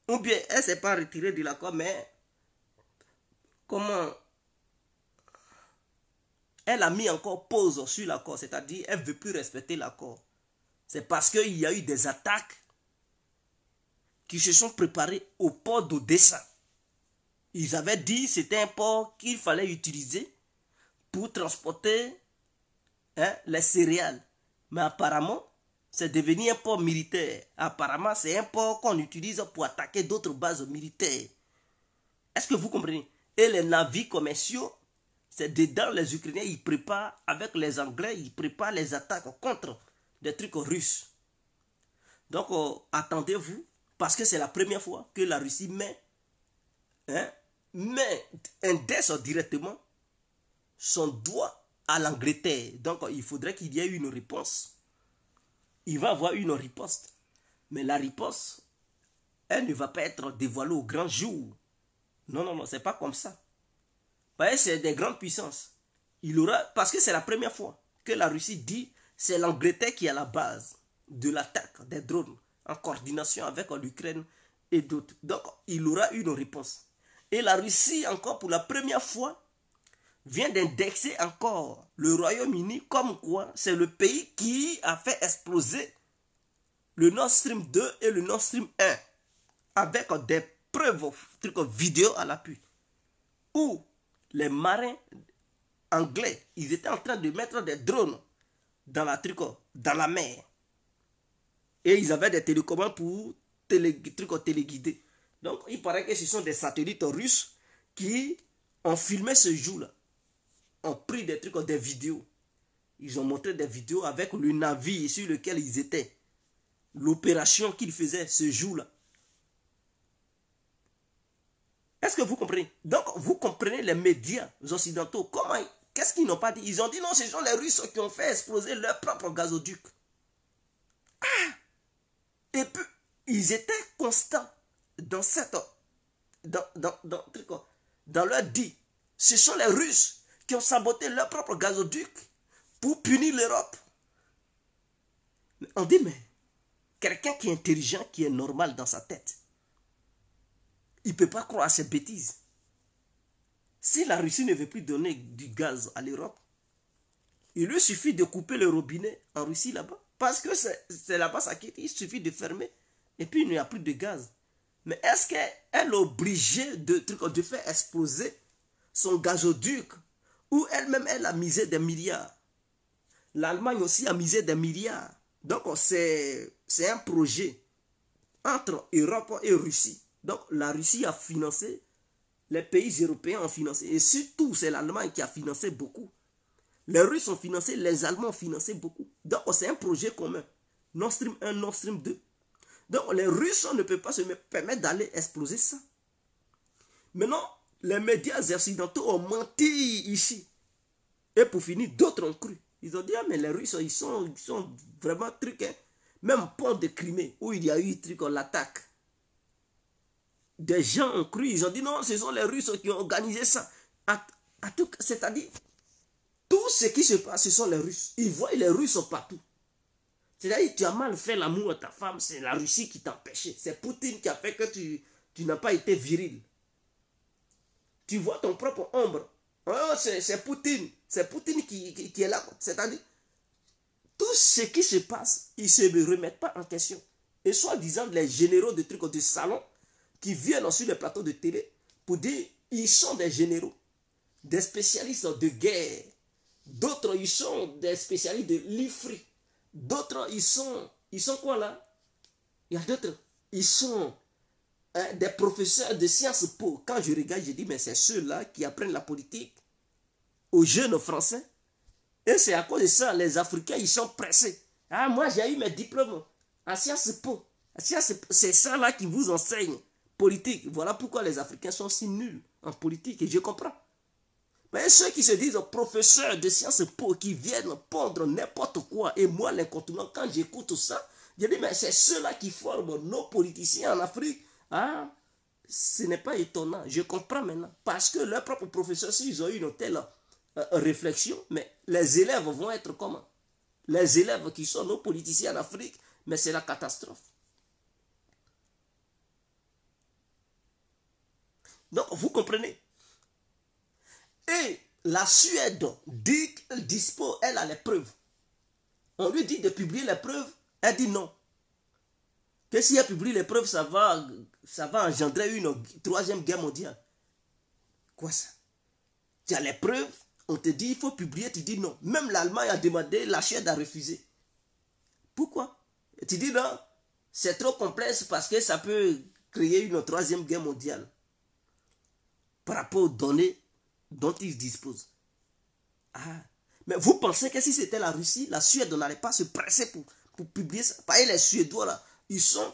ou bien elle ne s'est pas retirée de l'accord, mais comment elle a mis encore pause sur l'accord, c'est-à-dire elle ne veut plus respecter l'accord. C'est parce qu'il y a eu des attaques qui se sont préparées au port d'Odessa. Ils avaient dit que c'était un port qu'il fallait utiliser pour transporter les céréales. Mais apparemment, c'est devenu un port militaire. Apparemment, c'est un port qu'on utilise pour attaquer d'autres bases militaires. Est-ce que vous comprenez? Et les navires commerciaux, c'est dedans les Ukrainiens, ils préparent, avec les Anglais, ils préparent les attaques contre des trucs russes. Donc, attendez-vous, parce que c'est la première fois que la Russie met indexe directement son doigt à l'Angleterre. Donc, il faudrait qu'il y ait une réponse. Il va y avoir une riposte. Mais la riposte, elle ne va pas être dévoilée au grand jour. Non, non, non, c'est pas comme ça. Vous voyez, c'est des grandes puissances. Il aura, parce que c'est la première fois que la Russie dit c'est l'Angleterre qui est à la base de l'attaque des drones en coordination avec l'Ukraine et d'autres. Donc, il aura une réponse. Et la Russie, encore pour la première fois, vient d'indexer encore le Royaume-Uni comme quoi c'est le pays qui a fait exploser le Nord Stream 2 et le Nord Stream 1 avec des preuves vidéo à l'appui où les marins anglais, ils étaient en train de mettre des drones dans la mer et ils avaient des télécommandes pour téléguider. Donc il paraît que ce sont des satellites russes qui ont filmé ce jour-là, ont pris des vidéos. Ils ont montré des vidéos avec le navire sur lequel ils étaient, l'opération qu'ils faisaient ce jour-là. Est-ce que vous comprenez? Donc, vous comprenez les médias occidentaux. Comment? Qu'est-ce qu'ils n'ont pas dit? Ils ont dit non, ce sont les Russes qui ont fait exploser leur propre gazoduc. Ah! Et puis, ils étaient constants dans cette... dans leur dit. Ce sont les Russes qui ont saboté leur propre gazoduc pour punir l'Europe. On dit, mais quelqu'un qui est intelligent, qui est normal dans sa tête, il ne peut pas croire à ces bêtises. Si la Russie ne veut plus donner du gaz à l'Europe, il lui suffit de couper le robinet en Russie là-bas. Parce que c'est là-bas ça quitte. Il suffit de fermer et puis il n'y a plus de gaz. Mais est-ce qu'elle est obligée de faire exploser son gazoduc où elle-même elle a misé des milliards? L'Allemagne aussi a misé des milliards. Donc c'est un projet entre Europe et Russie. Donc la Russie a financé, les pays européens ont financé. Et surtout, c'est l'Allemagne qui a financé beaucoup. Les Russes ont financé, les Allemands ont financé beaucoup. Donc c'est un projet commun. Nord Stream 1, Nord Stream 2. Donc les Russes ne peuvent pas se permettre d'aller exploser ça. Maintenant, les médias occidentaux ont menti ici. Et pour finir, d'autres ont cru. Ils ont dit, ah mais les Russes, ils sont vraiment trucs. Hein. Même pont de Crimée, où il y a eu l'attaque. Des gens ont cru, ils ont dit non, ce sont les Russes qui ont organisé ça. C'est-à-dire, tout ce qui se passe, ce sont les Russes. Ils voient les Russes partout. C'est-à-dire, tu as mal fait l'amour à ta femme, c'est la Russie qui t'a empêché. C'est Poutine qui a fait que tu n'as pas été viril. Tu vois ton propre ombre. Oh, c'est Poutine. C'est Poutine qui est là. C'est-à-dire, tout ce qui se passe, ils ne se remettent pas en question. Et soi-disant, les généraux de trucs de salon, qui viennent sur les plateaux de télé pour dire ils sont des généraux, des spécialistes de guerre. D'autres, ils sont des spécialistes de l'IFRI. D'autres, ils sont quoi là? Il y a d'autres, ils sont des professeurs de Sciences Po. Quand je regarde, je dis, mais c'est ceux-là qui apprennent la politique aux jeunes Français. Et c'est à cause de ça, les Africains, ils sont pressés. Ah, moi, j'ai eu mes diplômes à Sciences Po. C'est ça là qui vous enseigne. Politique. Voilà pourquoi les Africains sont si nuls en politique. Et je comprends. Mais ceux qui se disent professeurs de Sciences Po, qui viennent pondre n'importe quoi, et moi, l'incontournable, quand j'écoute ça, je dis, mais c'est ceux-là qui forment nos politiciens en Afrique. Ah, ce n'est pas étonnant. Je comprends maintenant. Parce que leurs propres professeurs, s'ils ont eu une telle réflexion, mais les élèves vont être comment? Les élèves qui sont nos politiciens en Afrique, mais c'est la catastrophe. Donc, vous comprenez? Et la Suède dit qu'elle dispose, elle a les preuves. On lui dit de publier les preuves Elle dit non. Que si elle publie les preuves, ça va engendrer une troisième guerre mondiale. Quoi ça? Tu as les preuves, on te dit il faut publier, tu dis non. Même l'Allemagne a demandé, la Suède a refusé. Pourquoi? Et tu dis non, c'est trop complexe parce que ça peut créer une troisième guerre mondiale. Par rapport aux données dont ils disposent. Ah, mais vous pensez que si c'était la Russie, la Suède n'allait pas se presser pour publier ça? Parce que les Suédois là, ils sont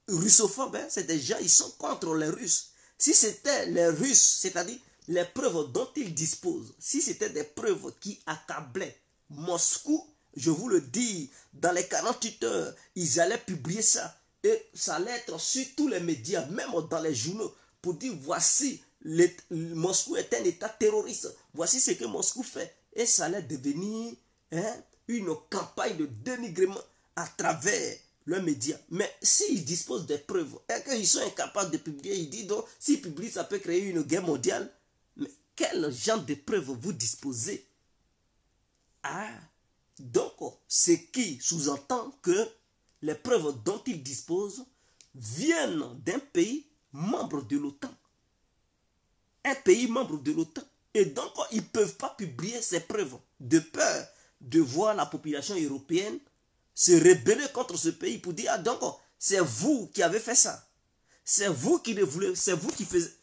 russophobes, hein? C'est des gens, ils sont contre les Russes. Si c'était les Russes, c'est-à-dire les preuves dont ils disposent, si c'était des preuves qui accablaient Moscou, je vous le dis, dans les 48 heures, ils allaient publier ça. Et ça allait être sur tous les médias, même dans les journaux, pour dire voici, Moscou est un État terroriste. Voici ce que Moscou fait. Et ça allait devenir une campagne de dénigrement à travers leurs médias. Mais s'ils disposent des preuves et qu'ils sont incapables de publier, ils disent donc, s'ils publient, ça peut créer une guerre mondiale. Mais quel genre de preuves vous disposez? Ah, donc, ce qui sous-entend que les preuves dont ils disposent viennent d'un pays membre de l'OTAN. Un pays membre de l'OTAN. Et donc, ils ne peuvent pas publier ces preuves de peur de voir la population européenne se rebeller contre ce pays pour dire, ah donc, c'est vous qui avez fait ça. C'est vous qui le voulez, c'est vous qui faites,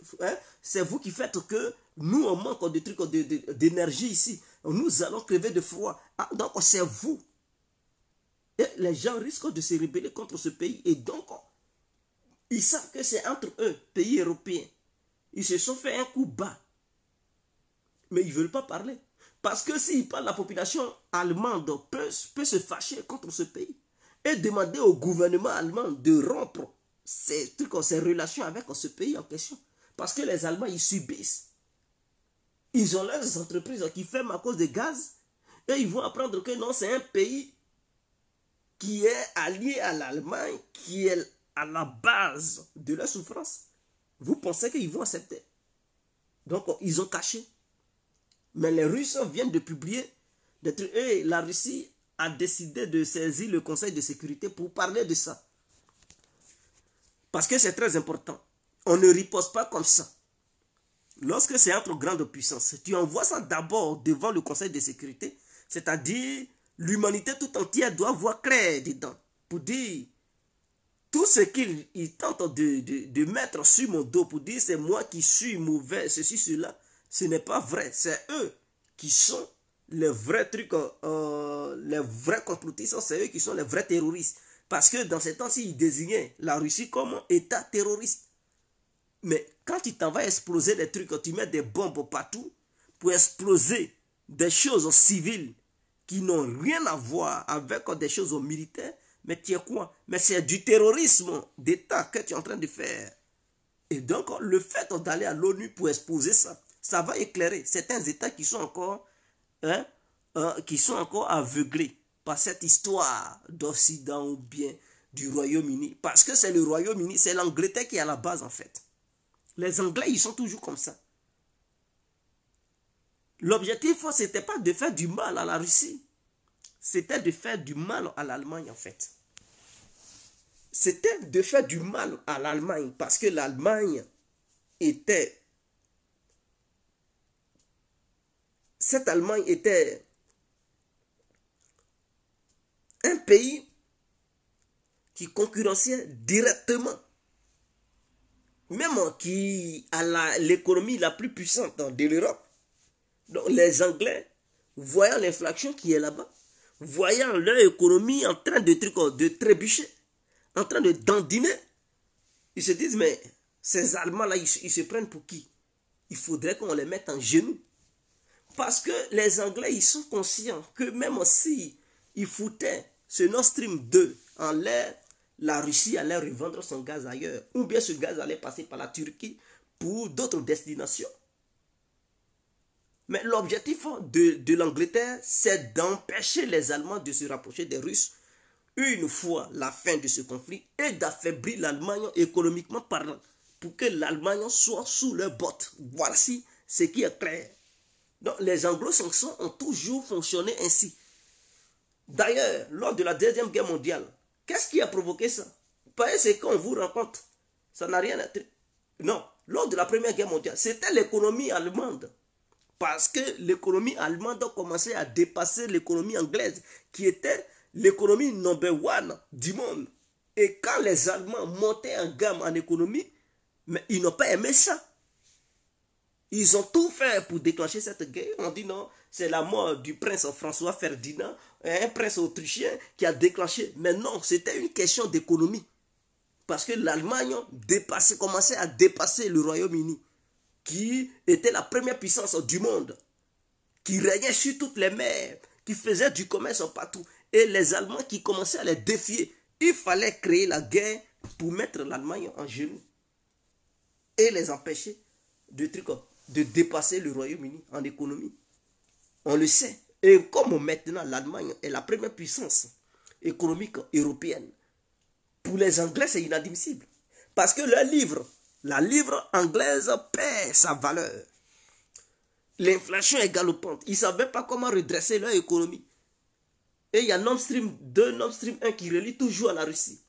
c'est vous qui faites que nous, on manque de trucs, d'énergie ici. Nous allons crever de froid. Ah, donc, c'est vous. Et les gens risquent de se rebeller contre ce pays. Et donc, ils savent que c'est entre eux, pays européens. Ils se sont fait un coup bas. Mais ils ne veulent pas parler. Parce que s'ils parlent, la population allemande peut se fâcher contre ce pays. Et demander au gouvernement allemand de rompre ces relations avec ce pays en question. Parce que les Allemands, ils subissent. Ils ont leurs entreprises qui ferment à cause des gaz. Et ils vont apprendre que non, c'est un pays qui est allié à l'Allemagne, qui est à la base de leur souffrance. Vous pensez qu'ils vont accepter? Donc, ils ont caché. Mais les Russes viennent de publier des trucs. Et la Russie a décidé de saisir le Conseil de sécurité pour parler de ça. Parce que c'est très important. On ne riposte pas comme ça. Lorsque c'est entre grandes puissances, tu envoies ça d'abord devant le Conseil de sécurité, c'est-à-dire l'humanité tout entière doit voir clair dedans pour dire tout ce qu'ils tentent de mettre sur mon dos pour dire c'est moi qui suis mauvais, ceci, cela, ce n'est pas vrai. C'est eux qui sont les vrais trucs, les vrais complotistes, c'est eux qui sont les vrais terroristes. Parce que dans ces temps-ci, ils désignaient la Russie comme État terroriste. Mais quand tu t'en vas exploser des trucs, tu mets des bombes partout pour exploser des choses civiles qui n'ont rien à voir avec des choses militaires, mais tu es quoi? Mais c'est du terrorisme d'État que tu es en train de faire. Et donc, le fait d'aller à l'ONU pour exposer ça, ça va éclairer certains États qui sont encore aveuglés par cette histoire d'Occident ou bien du Royaume-Uni. Parce que c'est le Royaume-Uni, c'est l'Angleterre qui est à la base en fait. Les Anglais, ils sont toujours comme ça. L'objectif, ce n'était pas de faire du mal à la Russie. C'était de faire du mal à l'Allemagne en fait. C'était de faire du mal à l'Allemagne parce que l'Allemagne était... Cette Allemagne était un pays qui concurrençait directement, même qui a l'économie la plus puissante de l'Europe. Donc les Anglais, voyant l'inflation qui est là-bas, voyant leur économie en train de trébucher, en train de dandiner, ils se disent, mais ces Allemands-là, ils se prennent pour qui? Il faudrait qu'on les mette en genoux. Parce que les Anglais, ils sont conscients que même si ils foutaient ce Nord Stream 2 en l'air, la Russie allait revendre son gaz ailleurs. Ou bien ce gaz allait passer par la Turquie pour d'autres destinations. Mais l'objectif de l'Angleterre, c'est d'empêcher les Allemands de se rapprocher des Russes une fois la fin de ce conflit et d'affaiblir l'Allemagne économiquement parlant pour que l'Allemagne soit sous leurs bottes. Voici ce qui est clair. Donc les anglo-saxons ont toujours fonctionné ainsi. D'ailleurs, lors de la Deuxième Guerre mondiale, qu'est-ce qui a provoqué ça? C'est qu'on vous rencontre. Ça n'a rien à... Non, lors de la Première Guerre mondiale, c'était l'économie allemande. Parce que l'économie allemande a commencé à dépasser l'économie anglaise, qui était l'économie number one du monde. Et quand les Allemands montaient en gamme en économie, mais ils n'ont pas aimé ça. Ils ont tout fait pour déclencher cette guerre. On dit non, c'est la mort du prince François Ferdinand, un prince autrichien qui a déclenché. Mais non, c'était une question d'économie. Parce que l'Allemagne commençait à dépasser le Royaume-Uni, qui était la première puissance du monde, qui régnait sur toutes les mers, qui faisait du commerce partout. Et les Allemands qui commençaient à les défier. Il fallait créer la guerre pour mettre l'Allemagne en genoux et les empêcher de dépasser le Royaume-Uni en économie. On le sait. Et comme maintenant l'Allemagne est la première puissance économique européenne, pour les Anglais c'est inadmissible. Parce que leur livre, la livre anglaise perd sa valeur. L'inflation est galopante. Ils ne savaient pas comment redresser leur économie. Et il y a Nord Stream 2, Nord Stream 1 qui relie toujours à la Russie.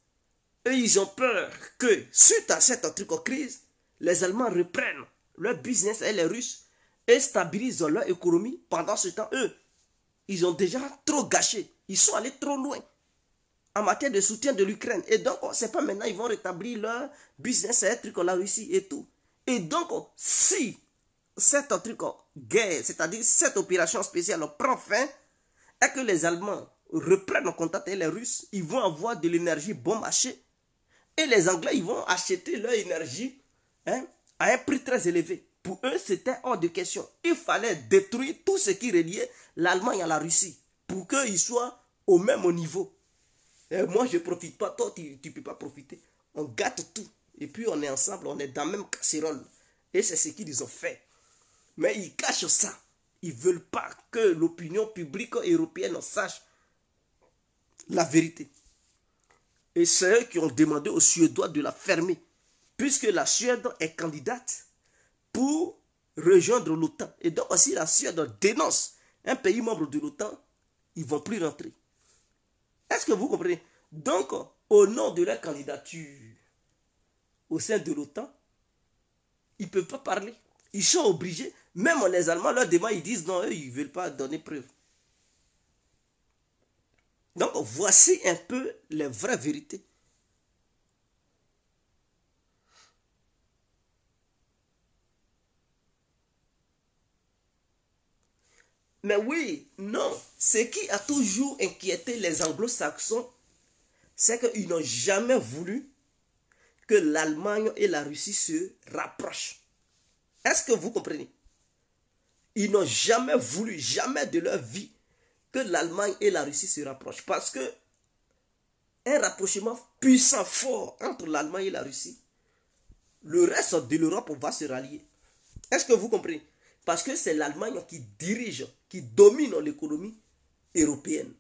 Et ils ont peur que, suite à cette crise, les Allemands reprennent leur business et les Russes et stabilisent leur économie. Pendant ce temps, eux, ils ont déjà trop gâché. Ils sont allés trop loin en matière de soutien de l'Ukraine. Et donc, c'est pas maintenant ils vont rétablir leur business et la Russie et tout. Et donc, si cette guerre, c'est-à-dire cette opération spéciale prend fin, et que les Allemands reprennent en contact avec les Russes, ils vont avoir de l'énergie bon marché. Et les Anglais, ils vont acheter leur énergie à un prix très élevé. Pour eux, c'était hors de question. Il fallait détruire tout ce qui reliait l'Allemagne à la Russie pour qu'ils soient au même niveau. Et moi, je ne profite pas, toi, tu ne peux pas profiter. On gâte tout. Et puis, on est ensemble, on est dans la même casserole. Et c'est ce qu'ils ont fait. Mais ils cachent ça. Ils ne veulent pas que l'opinion publique européenne sache la vérité. Et c'est eux qui ont demandé aux Suédois de la fermer, puisque la Suède est candidate pour rejoindre l'OTAN. Et donc aussi la Suède dénonce un pays membre de l'OTAN, ils ne vont plus rentrer. Est-ce que vous comprenez? Donc, au nom de leur candidature au sein de l'OTAN, ils ne peuvent pas parler. Ils sont obligés. Même les Allemands leur demandent, ils disent non, eux, ils ne veulent pas donner preuve. Donc, voici un peu les vraies vérités. Mais oui, non, ce qui a toujours inquiété les anglo-saxons, c'est qu'ils n'ont jamais voulu que l'Allemagne et la Russie se rapprochent. Est-ce que vous comprenez? Ils n'ont jamais voulu, jamais de leur vie, que l'Allemagne et la Russie se rapprochent. Parce que un rapprochement puissant, fort entre l'Allemagne et la Russie, le reste de l'Europe va se rallier. Est-ce que vous comprenez? Parce que c'est l'Allemagne qui dirige, qui domine l'économie européenne.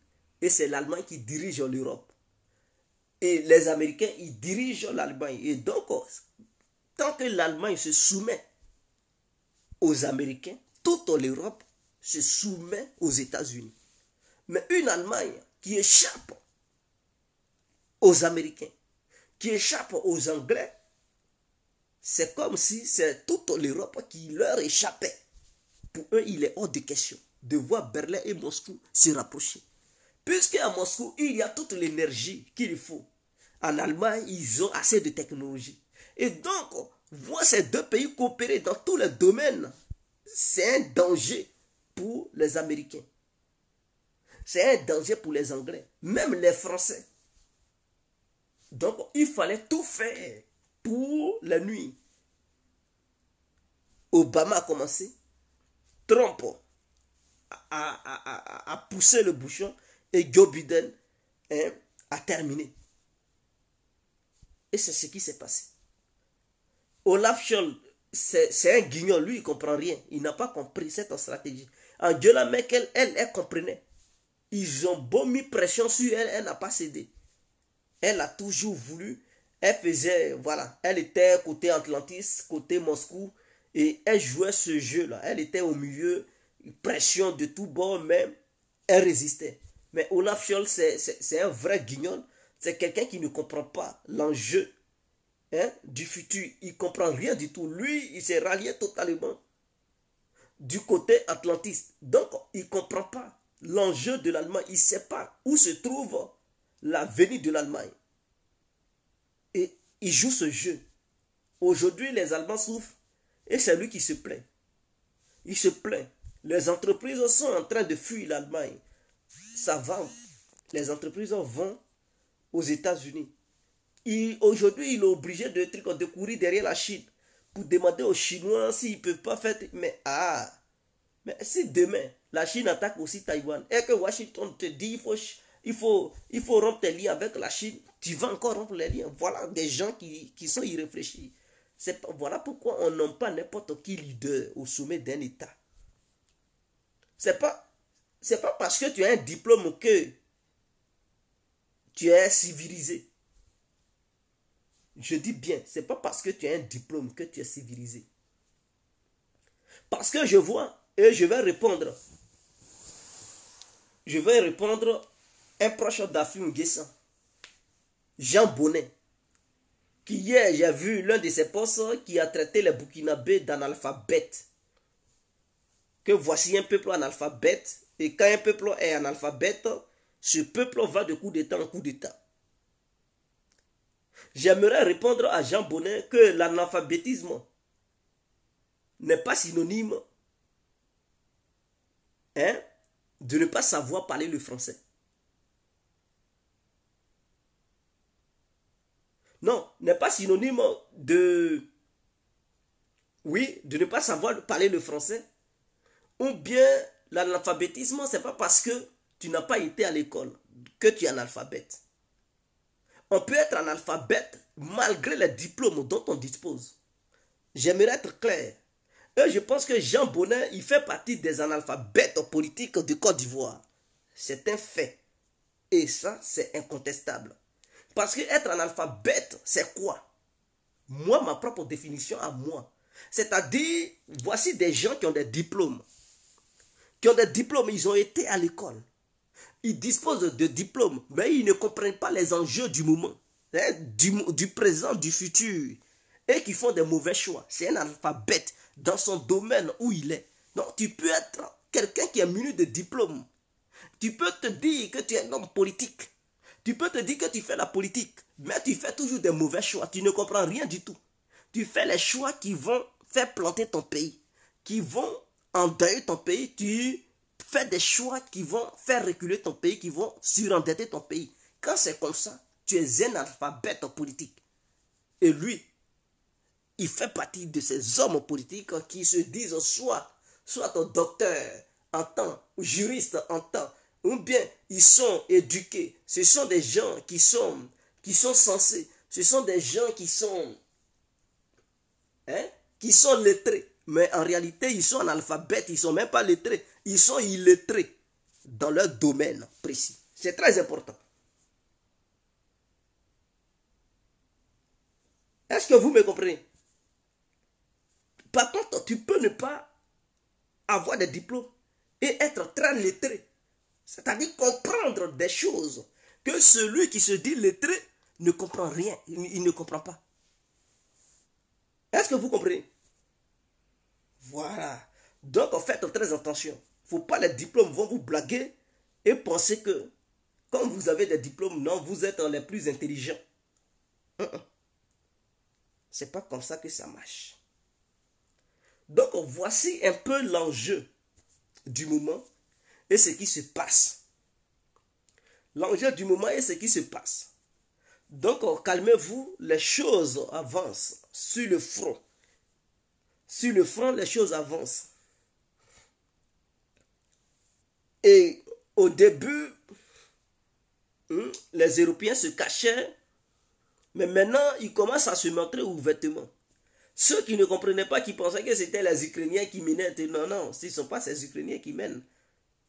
Et c'est l'Allemagne qui dirige l'Europe. Et les Américains, ils dirigent l'Allemagne. Et donc, tant que l'Allemagne se soumet aux Américains, toute l'Europe se soumet aux États-Unis. Mais une Allemagne qui échappe aux Américains, qui échappe aux Anglais, c'est comme si c'est toute l'Europe qui leur échappait. Pour eux, il est hors de question de voir Berlin et Moscou se rapprocher. Puisqu'à Moscou, il y a toute l'énergie qu'il faut. En Allemagne, ils ont assez de technologie. Et donc, voir ces deux pays coopérer dans tous les domaines, c'est un danger pour les Américains. C'est un danger pour les Anglais, même les Français. Donc, il fallait tout faire pour la nuit. Obama a commencé. Trump a poussé le bouchon et Joe Biden a terminé. Et c'est ce qui s'est passé. Olaf Scholz, c'est un guignol, lui il ne comprend rien. Il n'a pas compris cette stratégie. Angela Merkel, elle comprenait. Ils ont beau mis pression sur elle, elle n'a pas cédé. Elle a toujours voulu, elle faisait, voilà, elle était côté Atlantis, côté Moscou, et elle jouait ce jeu-là. Elle était au milieu, pression de tout bord, mais elle résistait. Mais Olaf Scholz, c'est un vrai guignol. C'est quelqu'un qui ne comprend pas l'enjeu, hein, du futur. Il ne comprend rien du tout. Lui, il s'est rallié totalement du côté atlantiste. Donc, il ne comprend pas l'enjeu de l'Allemagne. Il ne sait pas où se trouve l'avenir de l'Allemagne. Et il joue ce jeu. Aujourd'hui, les Allemands souffrent et c'est lui qui se plaint. Il se plaint. Les entreprises sont en train de fuir l'Allemagne. Ça va. Les entreprises vont aux États-Unis. Aujourd'hui, il est obligé de courir derrière la Chine pour demander aux Chinois s'ils ne peuvent pas faire. Mais si demain, la Chine attaque aussi Taïwan et que Washington te dit il faut rompre tes liens avec la Chine, tu vas encore rompre les liens. Voilà des gens qui sont irréfléchis. Voilà pourquoi on nomme pas n'importe qui leader au sommet d'un État. C'est pas parce que tu as un diplôme que tu es civilisé. Je dis bien, c'est pas parce que tu as un diplôme que tu es civilisé. Parce que je vois, et je vais répondre un proche d'Afim Guessan, Jean Bonnet, qui hier j'ai vu l'un de ses postes qui a traité les Burkinabés d'analphabètes. Que voici un peuple analphabète, et quand un peuple est analphabète, ce peuple va de coup d'État en coup d'État. J'aimerais répondre à Jean Bonnet que l'analphabétisme n'est pas synonyme, hein, de ne pas savoir parler le français. Non, n'est pas synonyme de ne pas savoir parler le français. Ou bien l'analphabétisme, c'est pas parce que tu n'as pas été à l'école que tu es analphabète. On peut être analphabète malgré les diplômes dont on dispose. J'aimerais être clair. Et je pense que Jean Bonnet, il fait partie des analphabètes politiques de Côte d'Ivoire. C'est un fait. Et ça, c'est incontestable. Parce que être analphabète, c'est quoi? Moi, ma propre définition à moi. C'est-à-dire, voici des gens qui ont des diplômes. Ils ont été à l'école. Ils disposent de diplômes, mais ils ne comprennent pas les enjeux du moment, hein, du présent, du futur, et qui font des mauvais choix. C'est un analphabète dans son domaine où il est. Donc, tu peux être quelqu'un qui est muni de diplômes. Tu peux te dire que tu es un homme politique. Tu peux te dire que tu fais la politique, mais tu fais toujours des mauvais choix. Tu ne comprends rien du tout. Tu fais les choix qui vont faire planter ton pays, qui vont endeuiller ton pays. Tu fais des choix qui vont faire reculer ton pays, qui vont surendetter ton pays. Quand c'est comme ça, tu es un analphabète politique. Et lui, il fait partie de ces hommes politiques qui se disent soit docteur en temps, ou juriste en temps, ou bien ils sont éduqués. Ce sont des gens qui sont censés. Ce sont des gens qui sont lettrés. Mais en réalité, ils sont analphabètes, ils ne sont même pas lettrés. Ils sont illettrés dans leur domaine précis. C'est très important. Est-ce que vous me comprenez? Par contre, tu peux ne pas avoir des diplômes et être très lettré. C'est-à-dire comprendre des choses que celui qui se dit lettré ne comprend rien. Il ne comprend pas. Est-ce que vous comprenez? Voilà. Donc, faites très attention. Il ne faut pas les diplômes vont vous blaguer et penser que quand vous avez des diplômes, non, vous êtes les plus intelligents. C'est pas comme ça que ça marche. Donc, voici un peu l'enjeu du moment et ce qui se passe. L'enjeu du moment et ce qui se passe. Donc, calmez-vous, les choses avancent sur le front. Sur le front, les choses avancent. Et au début, les Européens se cachaient, mais maintenant, ils commencent à se montrer ouvertement. Ceux qui ne comprenaient pas, qui pensaient que c'était les Ukrainiens qui menaient, non, ce ne sont pas ces Ukrainiens qui mènent.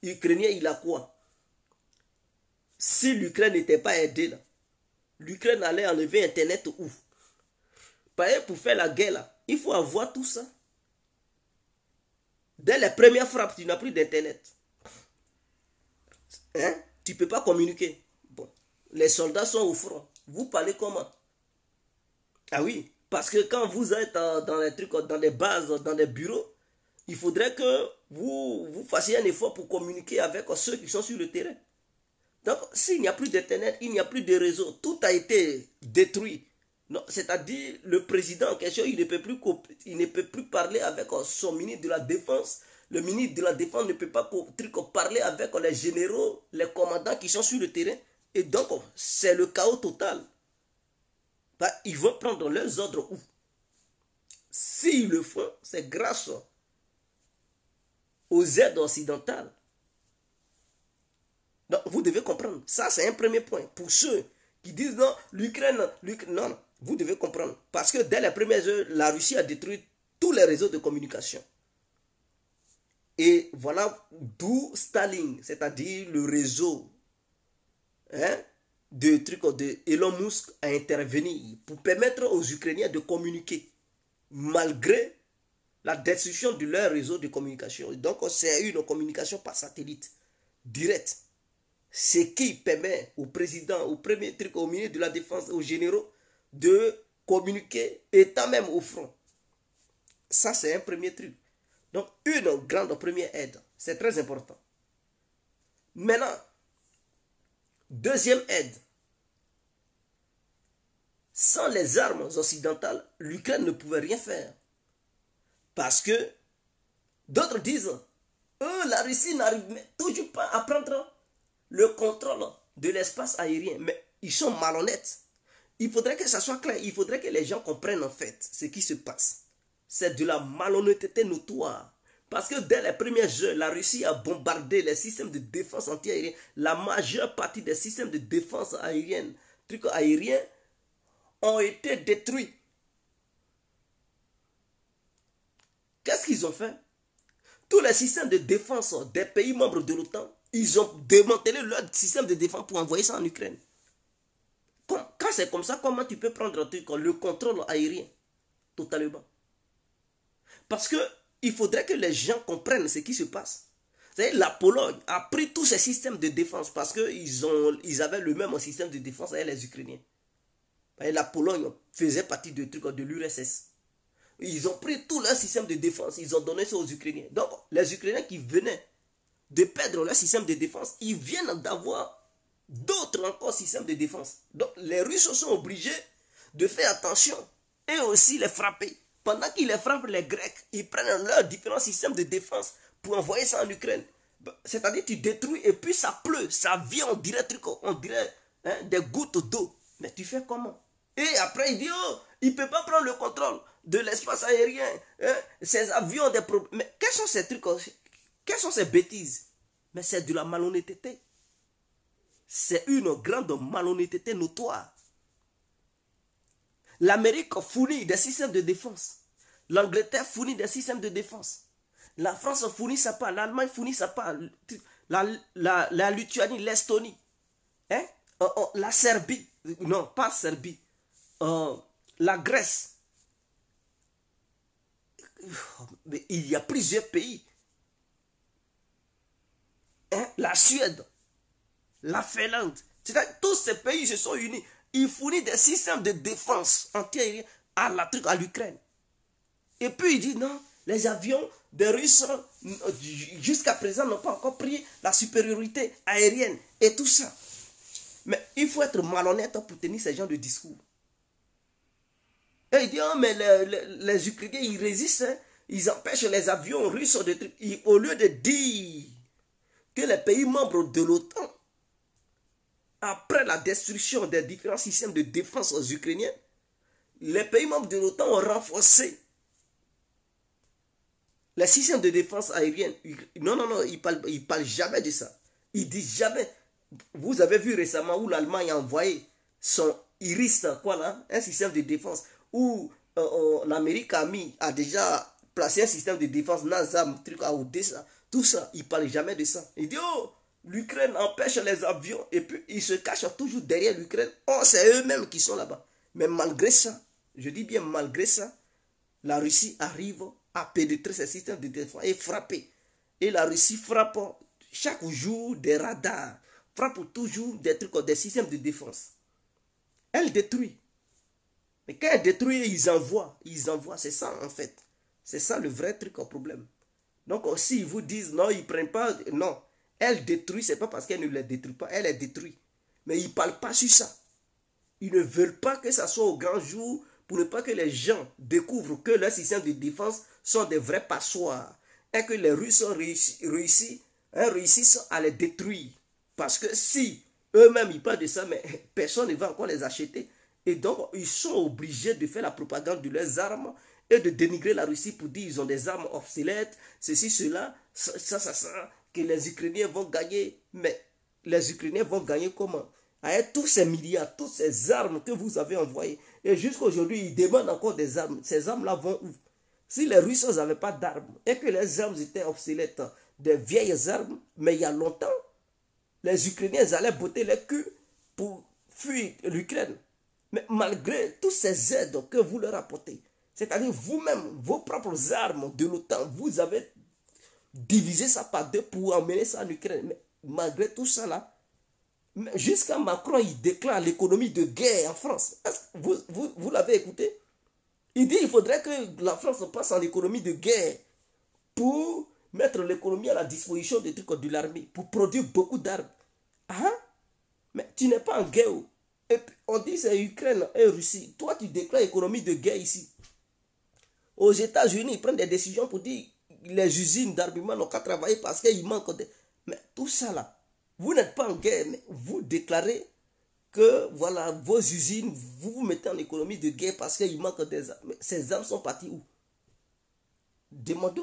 L'Ukrainien, il a quoi? Si l'Ukraine n'était pas aidée, là, l'Ukraine allait enlever Internet où? Pour faire la guerre, là, il faut avoir tout ça. Dès les premières frappes, tu n'as plus d'Internet. Hein? tu ne peux pas communiquer. Bon, les soldats sont au front. Vous parlez comment? Ah oui, parce que quand vous êtes dans les trucs, dans des bases, dans des bureaux, il faudrait que vous fassiez un effort pour communiquer avec ceux qui sont sur le terrain. Donc, s'il n'y a plus d'internet, il n'y a plus de réseau, tout a été détruit. C'est-à-dire, le président en question, il ne peut plus parler avec son ministre de la Défense. Le ministre de la Défense ne peut pas parler avec les généraux, les commandants qui sont sur le terrain. Et donc, c'est le chaos total. Bah, ils vont prendre leurs ordres où? S'ils le font, c'est grâce aux aides occidentales. Donc, vous devez comprendre. Ça, c'est un premier point. Pour ceux qui disent non, l'Ukraine, non, vous devez comprendre. Parce que dès les premières heures, la Russie a détruit tous les réseaux de communication. Et voilà d'où Starlink, c'est-à-dire le réseau de Elon Musk, a intervenu pour permettre aux Ukrainiens de communiquer malgré la destruction de leur réseau de communication. Donc, c'est une communication par satellite, directe. Ce qui permet au président, au premier truc, au ministre de la Défense, aux généraux, de communiquer étant même au front. Ça, c'est un premier truc. Donc, une grande première aide. C'est très important. Maintenant, deuxième aide. Sans les armes occidentales, l'Ukraine ne pouvait rien faire. Parce que d'autres disent, la Russie n'arrive toujours pas à prendre le contrôle de l'espace aérien. Mais ils sont malhonnêtes. Il faudrait que ça soit clair. Il faudrait que les gens comprennent en fait ce qui se passe. C'est de la malhonnêteté notoire. Parce que dès les premières heures, la Russie a bombardé les systèmes de défense anti-aérienne. La majeure partie des systèmes de défense aérienne, trucs aériens, ont été détruits. Qu'est-ce qu'ils ont fait? Tous les systèmes de défense des pays membres de l'OTAN, ils ont démantelé leur système de défense pour envoyer ça en Ukraine. Quand c'est comme ça, comment tu peux prendre le contrôle aérien totalement? Parce que il faudrait que les gens comprennent ce qui se passe. La Pologne a pris tous ces systèmes de défense parce qu'ils avaient le même système de défense avec les Ukrainiens. Et la Pologne faisait partie de l'URSS. Ils ont pris tout leur système de défense, ils ont donné ça aux Ukrainiens. Donc, les Ukrainiens qui venaient de perdre leur système de défense, ils viennent d'avoir d'autres encore systèmes de défense. Donc, les Russes sont obligés de faire attention et aussi les frapper. Pendant qu'ils les frappent, les Grecs, ils prennent leurs différents systèmes de défense pour envoyer ça en Ukraine. C'est-à-dire tu détruis et puis ça pleut, ça vient, on dirait des gouttes d'eau. Mais tu fais comment? Et après, il dit, il ne peut pas prendre le contrôle de l'espace aérien. Ces avions ont des problèmes. Mais quels sont ces trucs? Quelles sont ces bêtises? Mais c'est de la malhonnêteté. C'est une grande malhonnêteté notoire. L'Amérique fournit des systèmes de défense. L'Angleterre fournit des systèmes de défense. La France fournit sa part. L'Allemagne fournit sa part. La Lituanie, l'Estonie. La Serbie. Non, pas Serbie. La Grèce. Mais il y a plusieurs pays. La Suède. La Finlande. Tous ces pays se sont unis. Ils fournissent des systèmes de défense anti-aériens à l'Ukraine. Et puis il dit non, les avions des Russes jusqu'à présent n'ont pas encore pris la supériorité aérienne et tout ça. Mais il faut être malhonnête pour tenir ce genre de discours. Et il dit, mais les Ukrainiens, ils résistent, ils empêchent les avions russes de trucs. Au lieu de dire que les pays membres de l'OTAN, après la destruction des différents systèmes de défense aux Ukrainiens, les pays membres de l'OTAN ont renforcé les systèmes de défense aérienne. Non, il parle jamais de ça. Il dit jamais. Vous avez vu récemment où l'Allemagne a envoyé son Iris, un système de défense, où l'Amérique a déjà placé un système de défense NASAM, truc à Odessa, tout ça. Il ne parle jamais de ça. Il dit, l'Ukraine empêche les avions et puis ils se cachent toujours derrière l'Ukraine. C'est eux-mêmes qui sont là-bas. Mais malgré ça, je dis bien malgré ça, la Russie arrive à pénétrer ces systèmes de défense et frapper. Et la Russie frappe chaque jour des radars frappe toujours des trucs, des systèmes de défense. Elle détruit. Mais quand elle détruit, ils envoient. C'est ça en fait. C'est ça le vrai truc au problème. Donc s'ils vous disent non, ils ne prennent pas, non. Elle détruit, ce n'est pas parce qu'elle ne les détruit pas, elle les détruit. Mais ils ne parlent pas sur ça. Ils ne veulent pas que ça soit au grand jour pour ne pas que les gens découvrent que leurs systèmes de défense sont des vrais passoires. Et que les Russes réussissent à les détruire. Parce que si eux-mêmes ils parlent de ça, mais personne ne va encore les acheter. Et donc ils sont obligés de faire la propagande de leurs armes et de dénigrer la Russie pour dire qu'ils ont des armes obsolètes, ceci, cela, ça, que les Ukrainiens vont gagner. Mais les Ukrainiens vont gagner comment? Avec tous ces milliards, toutes ces armes que vous avez envoyées. Et jusqu'à aujourd'hui, ils demandent encore des armes. Ces armes-là vont où? Si les Russes n'avaient pas d'armes et que les armes étaient obsolètes, des vieilles armes, mais il y a longtemps, les Ukrainiens allaient botter les culs pour fuir l'Ukraine. Mais malgré toutes ces aides que vous leur apportez, c'est-à-dire vous-même, vos propres armes de l'OTAN, vous avez divisé ça par deux pour emmener ça en Ukraine. Mais malgré tout ça là, jusqu'à Macron, il déclare l'économie de guerre en France. Vous l'avez écouté? Il dit qu'il faudrait que la France passe en économie de guerre pour mettre l'économie à la disposition des trucs de l'armée, pour produire beaucoup d'armes. Ah, mais tu n'es pas en guerre. Et puis on dit c'est Ukraine et Russie. Toi, tu déclares économie de guerre ici. Aux États-Unis, ils prennent des décisions pour dire les usines d'armement n'ont qu'à travailler parce qu'il manque de... Mais tout ça là, vous n'êtes pas en guerre, mais vous déclarez que voilà, vos usines, vous vous mettez en économie de guerre parce qu'il manque des armes. Mais ces armes sont parties où? Demandez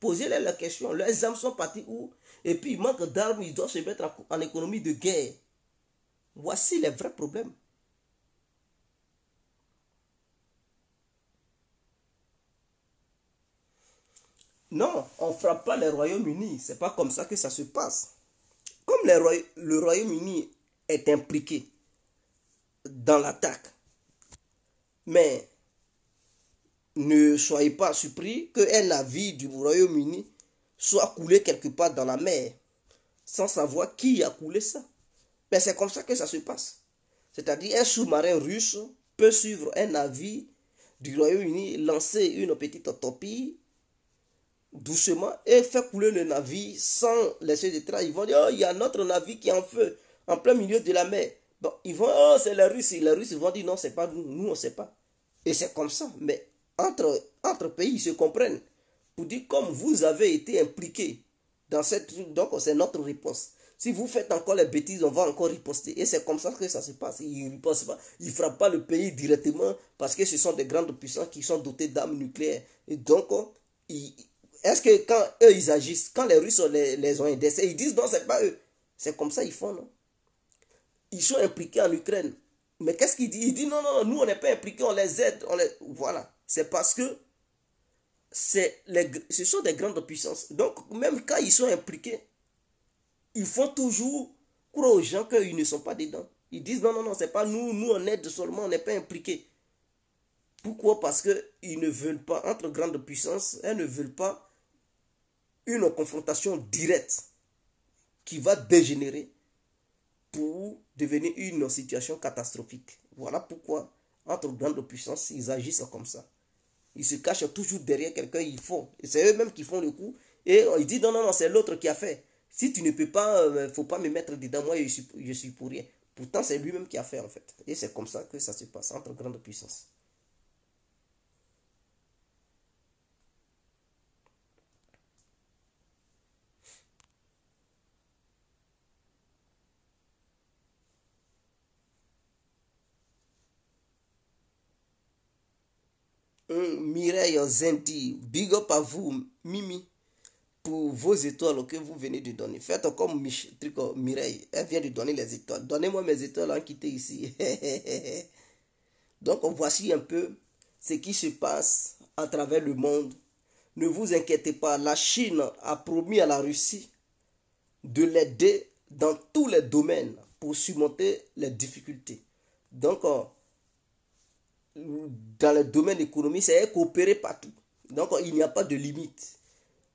posez-leur la question. Les armes sont parties où? Et puis il manque d'armes, ils doivent se mettre en économie de guerre. Voici les vrais problèmes. Non, on ne frappe pas le Royaume-Uni. C'est pas comme ça que ça se passe. Comme le Royaume-Uni est impliqué dans l'attaque, mais ne soyez pas surpris qu'un navire du Royaume-Uni soit coulé quelque part dans la mer, sans savoir qui a coulé ça. Mais c'est comme ça que ça se passe. C'est-à-dire un sous-marin russe peut suivre un navire du Royaume-Uni, lancer une petite torpille doucement et faire couler le navire sans laisser de traces. Ils vont dire, oh, il y a notre navire qui est en feu, en plein milieu de la mer. Bon, ils vont, oh, c'est les Russes. Les Russes vont dire, non, c'est pas nous, nous on ne sait pas. Et c'est comme ça. Mais entre pays, ils se comprennent. Pour dire, comme vous avez été impliqués dans cette truc, donc c'est notre réponse. Si vous faites encore les bêtises, on va encore riposter. Et c'est comme ça que ça se passe. Ils ne ripostent pas. Ils ne frappent pas le pays directement parce que ce sont des grandes puissances qui sont dotées d'armes nucléaires. Et donc, est-ce que quand eux, ils agissent, quand les Russes les ont aidés, ils disent non, c'est pas eux. C'est comme ça ils font, non? Ils sont impliqués en Ukraine. Mais qu'est-ce qu'il dit? Il dit non, non, nous, on n'est pas impliqués, on les aide. Voilà. C'est parce que ce sont des grandes puissances. Donc, même quand ils sont impliqués, ils font toujours croire aux gens qu'ils ne sont pas dedans. Ils disent non, non, non, c'est pas nous, nous on aide seulement, on n'est pas impliqués. Pourquoi? Parce qu'ils ne veulent pas, entre grandes puissances, elles ne veulent pas une confrontation directe qui va dégénérer pour devenir une situation catastrophique. Voilà pourquoi, entre grandes puissances, ils agissent comme ça. Ils se cachent toujours derrière quelqu'un, ils font. Et c'est eux-mêmes qui font le coup. Et ils disent non, non, non, c'est l'autre qui a fait. Si tu ne peux pas, il ne faut pas me mettre dedans, moi je suis pour rien. Pourtant, c'est lui-même qui a fait en fait. Et c'est comme ça que ça se passe entre grandes puissances. Mireille Zenti, big up à vous, Mimi, pour vos étoiles que vous venez de donner. Faites comme Mireille, elle vient de donner les étoiles. Donnez-moi mes étoiles en quitté ici. Donc voici un peu ce qui se passe à travers le monde. Ne vous inquiétez pas, la Chine a promis à la Russie de l'aider dans tous les domaines pour surmonter les difficultés. Donc, dans le domaine économique, c'est coopérer partout. Donc, il n'y a pas de limite.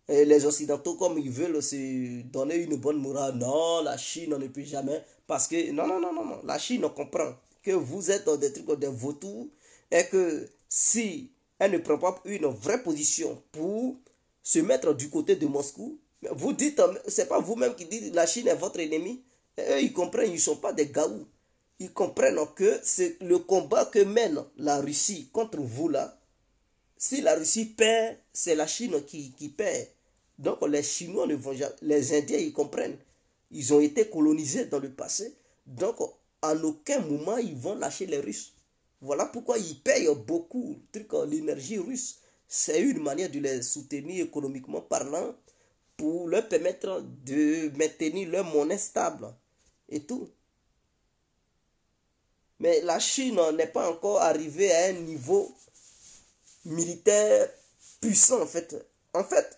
Et les Occidentaux, comme ils veulent se donner une bonne morale, non, la Chine, on ne peut jamais. Parce que, non, non, non, non, non, la Chine comprend que vous êtes des trucs, des vautours, et que si elle ne prend pas une vraie position pour se mettre du côté de Moscou, vous dites, c'est pas vous-même qui dites la Chine est votre ennemi. Et eux, ils comprennent, ils ne sont pas des gaous. Ils comprennent que c'est le combat que mène la Russie contre vous là. Si la Russie perd, c'est la Chine qui perd. Donc les Chinois ne vont jamais, les Indiens ils comprennent. Ils ont été colonisés dans le passé. Donc en aucun moment ils vont lâcher les Russes. Voilà pourquoi ils payent beaucoup l'énergie russe. C'est une manière de les soutenir économiquement parlant pour leur permettre de maintenir leur monnaie stable et tout. Mais la Chine n'est pas encore arrivée à un niveau militaire puissant en fait. En fait,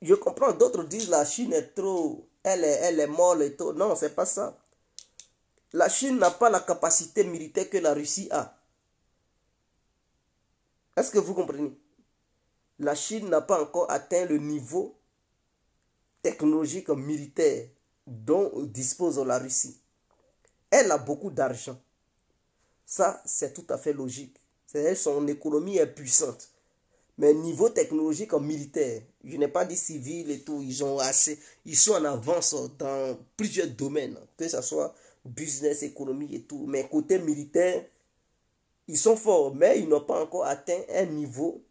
je comprends, d'autres disent la Chine est trop, elle est molle et tout. Non, c'est pas ça. La Chine n'a pas la capacité militaire que la Russie a. Est-ce que vous comprenez? La Chine n'a pas encore atteint le niveau technologique militaire dont dispose la Russie. Elle a beaucoup d'argent. Ça, c'est tout à fait logique. Son économie est puissante. Mais niveau technologique militaire, je n'ai pas dit civil et tout, ils ont assez, ils sont en avance dans plusieurs domaines, que ce soit business, économie et tout. Mais côté militaire, ils sont forts, mais ils n'ont pas encore atteint un niveau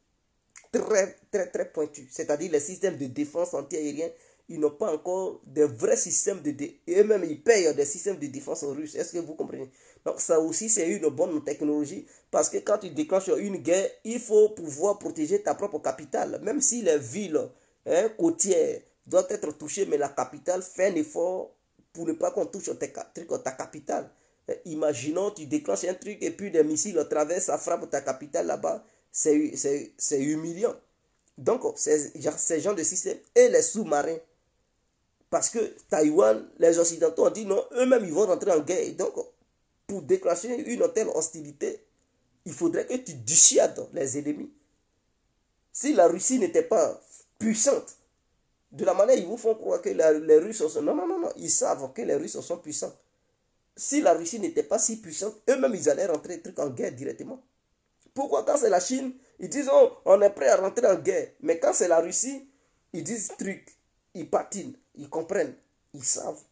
très pointu. C'est-à-dire les systèmes de défense antiaérienne, ils n'ont pas encore de vrais systèmes de défense. Et eux-mêmes, ils payent des systèmes de défense russes. Est-ce que vous comprenez? Donc ça aussi, c'est une bonne technologie. Parce que quand tu déclenches une guerre, il faut pouvoir protéger ta propre capitale. Même si les villes côtières doivent être touchées, mais la capitale fait un effort pour ne pas qu'on touche ta capitale. Imaginons, tu déclenches un truc et puis des missiles traversent, ça frappe ta capitale là-bas. C'est humiliant. Donc, ces gens de système et les sous-marins. Parce que Taïwan, les Occidentaux ont dit non, eux-mêmes ils vont rentrer en guerre. Donc, pour déclencher une telle hostilité, il faudrait que tu dissuades les ennemis. Si la Russie n'était pas puissante, de la manière ils vous font croire que les Russes sont... Non, non, non, non, ils savent que les Russes sont puissants. Si la Russie n'était pas si puissante, eux-mêmes ils allaient rentrer en guerre directement. Pourquoi quand c'est la Chine, ils disent oh, on est prêt à rentrer en guerre. Mais quand c'est la Russie, ils disent truc, ils patinent, ils comprennent, ils savent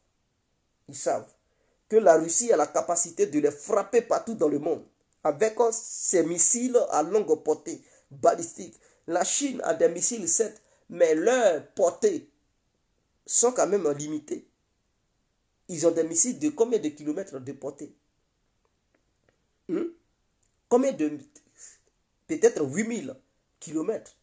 que la Russie a la capacité de les frapper partout dans le monde avec ses missiles à longue portée balistiques. La Chine a des missiles 7, mais leurs portées sont quand même limitées. Ils ont des missiles de combien de kilomètres de portée? Combien de... Peut-être 8000 kilomètres.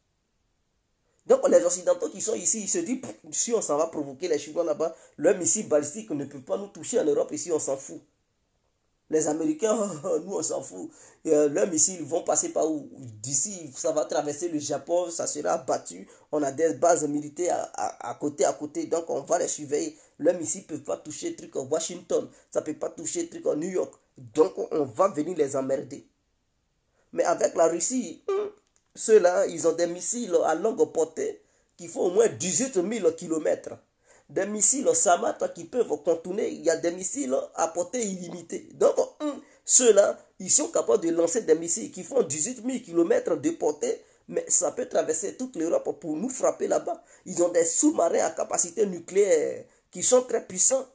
Donc les Occidentaux qui sont ici, ils se disent, si on s'en va provoquer les Chinois là-bas, leurs missiles balistiques ne peuvent pas nous toucher en Europe, ici on s'en fout. Les Américains, nous on s'en fout. Leurs missiles vont passer par où? D'ici, ça va traverser le Japon, ça sera abattu. On a des bases militaires à côté, donc on va les surveiller. Leurs missiles ne peuvent pas toucher le truc en Washington, ça ne peut pas toucher le truc en New York. Donc on va venir les emmerder. Mais avec la Russie, ceux-là, ils ont des missiles à longue portée qui font au moins 18 000 kilomètres. Des missiles Samat qui peuvent contourner. Il y a des missiles à portée illimitée. Donc, ceux-là, ils sont capables de lancer des missiles qui font 18 000 kilomètres de portée, mais ça peut traverser toute l'Europe pour nous frapper là-bas. Ils ont des sous-marins à capacité nucléaire qui sont très puissants.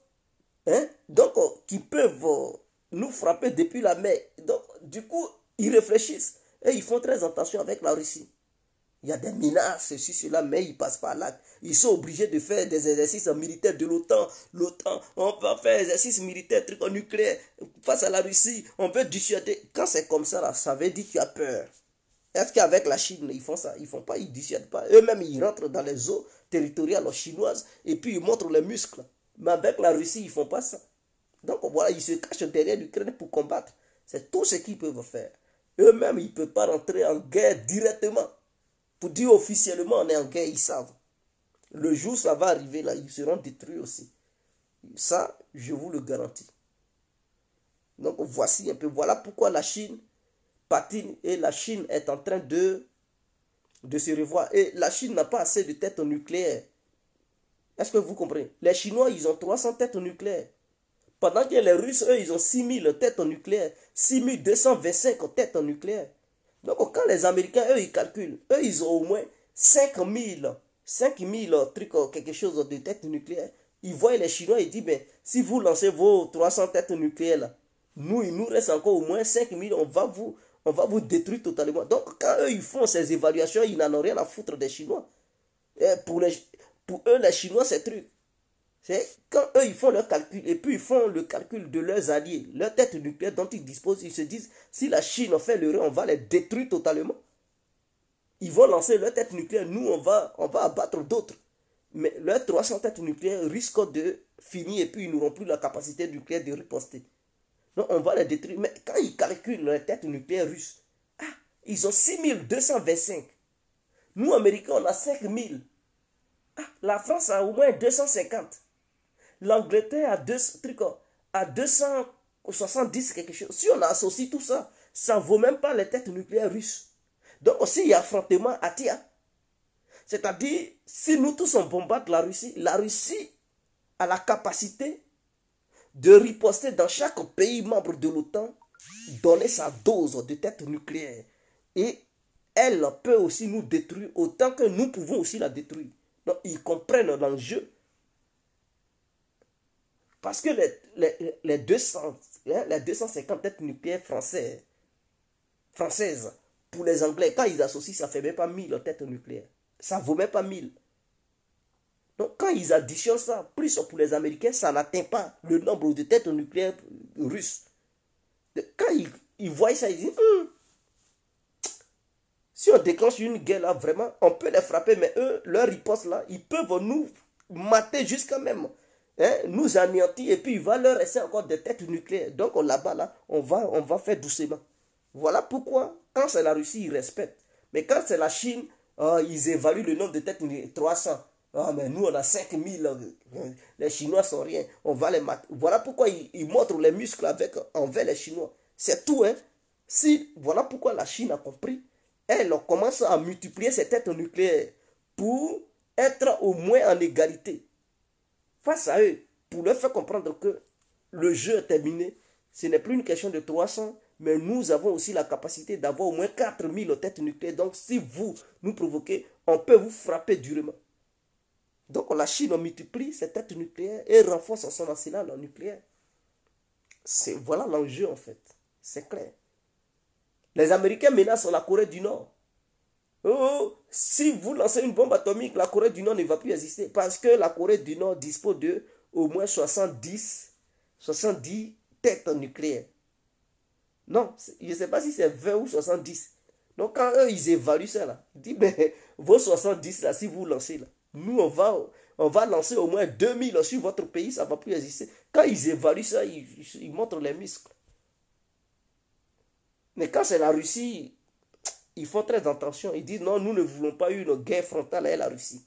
Donc, qui peuvent nous frapper depuis la mer. Donc, du coup, ils réfléchissent et ils font très attention avec la Russie. Il y a des menaces, ceci, cela, mais ils ne passent pas là. Ils sont obligés de faire des exercices militaires de l'OTAN. L'OTAN, on va faire des exercices militaires, trucs nucléaires face à la Russie. On veut dissuader. Quand c'est comme ça, là, ça veut dire que tu as peur. Est-ce qu'avec la Chine, ils font ça? Ils ne font pas, ils ne dissuadent pas. Eux-mêmes, ils rentrent dans les eaux territoriales chinoises et puis ils montrent les muscles. Mais avec la Russie, ils ne font pas ça. Donc voilà, ils se cachent derrière l'Ukraine pour combattre. C'est tout ce qu'ils peuvent faire. Eux-mêmes, ils ne peuvent pas rentrer en guerre directement. Pour dire officiellement on est en guerre, ils savent. Le jour ça va arriver là, ils seront détruits aussi. Ça, je vous le garantis. Donc voici un peu, voilà pourquoi la Chine patine et la Chine est en train de de se revoir. Et la Chine n'a pas assez de têtes nucléaires. Est-ce que vous comprenez? Les Chinois, ils ont 300 têtes nucléaires. Pendant que les Russes, eux, ils ont 6000 têtes nucléaires. 6225 têtes nucléaires. Donc, quand les Américains, eux, ils calculent, eux, ils ont au moins 5000 trucs, quelque chose de têtes nucléaires. Ils voient les Chinois, ils disent, ben, si vous lancez vos 300 têtes nucléaires, là, nous, il nous reste encore au moins 5000, on va vous détruire totalement. Donc, quand eux, ils font ces évaluations, ils n'en ont rien à foutre des Chinois. Et pour eux, les Chinois, c'est truc. C'est quand eux, ils font leur calcul, et puis ils font le calcul de leurs alliés, leur tête nucléaire dont ils disposent, ils se disent, si la Chine fait l'erreur, on va les détruire totalement. Ils vont lancer leur tête nucléaire, nous, on va abattre d'autres. Mais leurs 300 têtes nucléaires risquent de finir, et puis ils n'auront plus la capacité nucléaire de riposter. Donc on va les détruire. Mais quand ils calculent leur tête nucléaire russe, ils ont 6225. Nous, Américains, on a 5000. La France a au moins 250. L'Angleterre a 270 quelque chose. Si on associe tout ça, ça ne vaut même pas les têtes nucléaires russes. Donc s'il y a affrontement à Tia, c'est-à-dire si nous tous on bombarde la Russie a la capacité de riposter dans chaque pays membre de l'OTAN, donner sa dose de têtes nucléaires. Et elle peut aussi nous détruire autant que nous pouvons aussi la détruire. Donc ils comprennent l'enjeu. Parce que les 250 têtes nucléaires françaises, pour les Anglais, quand ils associent, ça ne fait même pas 1000 têtes nucléaires. Ça ne vaut même pas 1000. Donc quand ils additionnent ça, plus pour les Américains, ça n'atteint pas le nombre de têtes nucléaires russes. Quand ils voient ça, ils disent, si on déclenche une guerre là, vraiment, on peut les frapper, mais eux, leur riposte là, ils peuvent nous mater jusqu'à même. Nous anéantir, et puis il va leur rester encore des têtes nucléaires. Donc là-bas, là, on va faire doucement. Voilà pourquoi, quand c'est la Russie, ils respectent. Mais quand c'est la Chine, ils évaluent le nombre de têtes nucléaires, 300. Mais nous, on a 5000. Les Chinois sont rien. On va les mater. Voilà pourquoi ils montrent les muscles envers les Chinois. C'est tout. Voilà pourquoi la Chine a compris. Elle commence à multiplier ses têtes nucléaires pour être au moins en égalité face à eux, pour leur faire comprendre que le jeu est terminé. Ce n'est plus une question de 300, mais nous avons aussi la capacité d'avoir au moins 4000 têtes nucléaires. Donc si vous nous provoquez, on peut vous frapper durement. Donc la Chine multiplie ses têtes nucléaires et renforce son arsenal nucléaire. Voilà l'enjeu en fait. C'est clair. Les Américains menacent la Corée du Nord. Si vous lancez une bombe atomique, la Corée du Nord ne va plus exister. Parce que la Corée du Nord dispose de au moins 70 têtes nucléaires. Non, je ne sais pas si c'est 20 ou 70. Donc quand eux, ils évaluent ça, là, ils disent, mais vos 70, là, si vous lancez, là, nous, on va lancer au moins 2000 sur votre pays, ça ne va plus exister. Quand ils évaluent ça, ils montrent les muscles. Mais quand c'est la Russie, ils font très attention. Ils disent non, nous ne voulons pas une guerre frontale avec la Russie.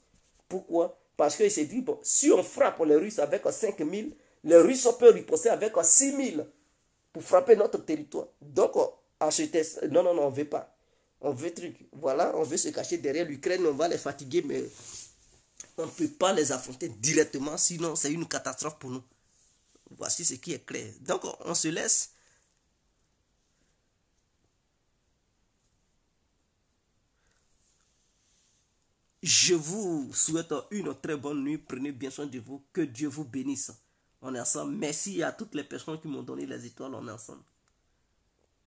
Pourquoi? Parce qu'ils se disent, bon, si on frappe les Russes avec 5000, les Russes peuvent riposter avec 6000 pour frapper notre territoire. Donc, non, on ne veut pas. On veut truc. Voilà, on veut se cacher derrière l'Ukraine, on va les fatiguer, mais on ne peut pas les affronter directement, sinon c'est une catastrophe pour nous. Voici ce qui est clair. Donc, on se laisse. Je vous souhaite une très bonne nuit. Prenez bien soin de vous. Que Dieu vous bénisse. On est ensemble. Merci à toutes les personnes qui m'ont donné les étoiles. On est ensemble.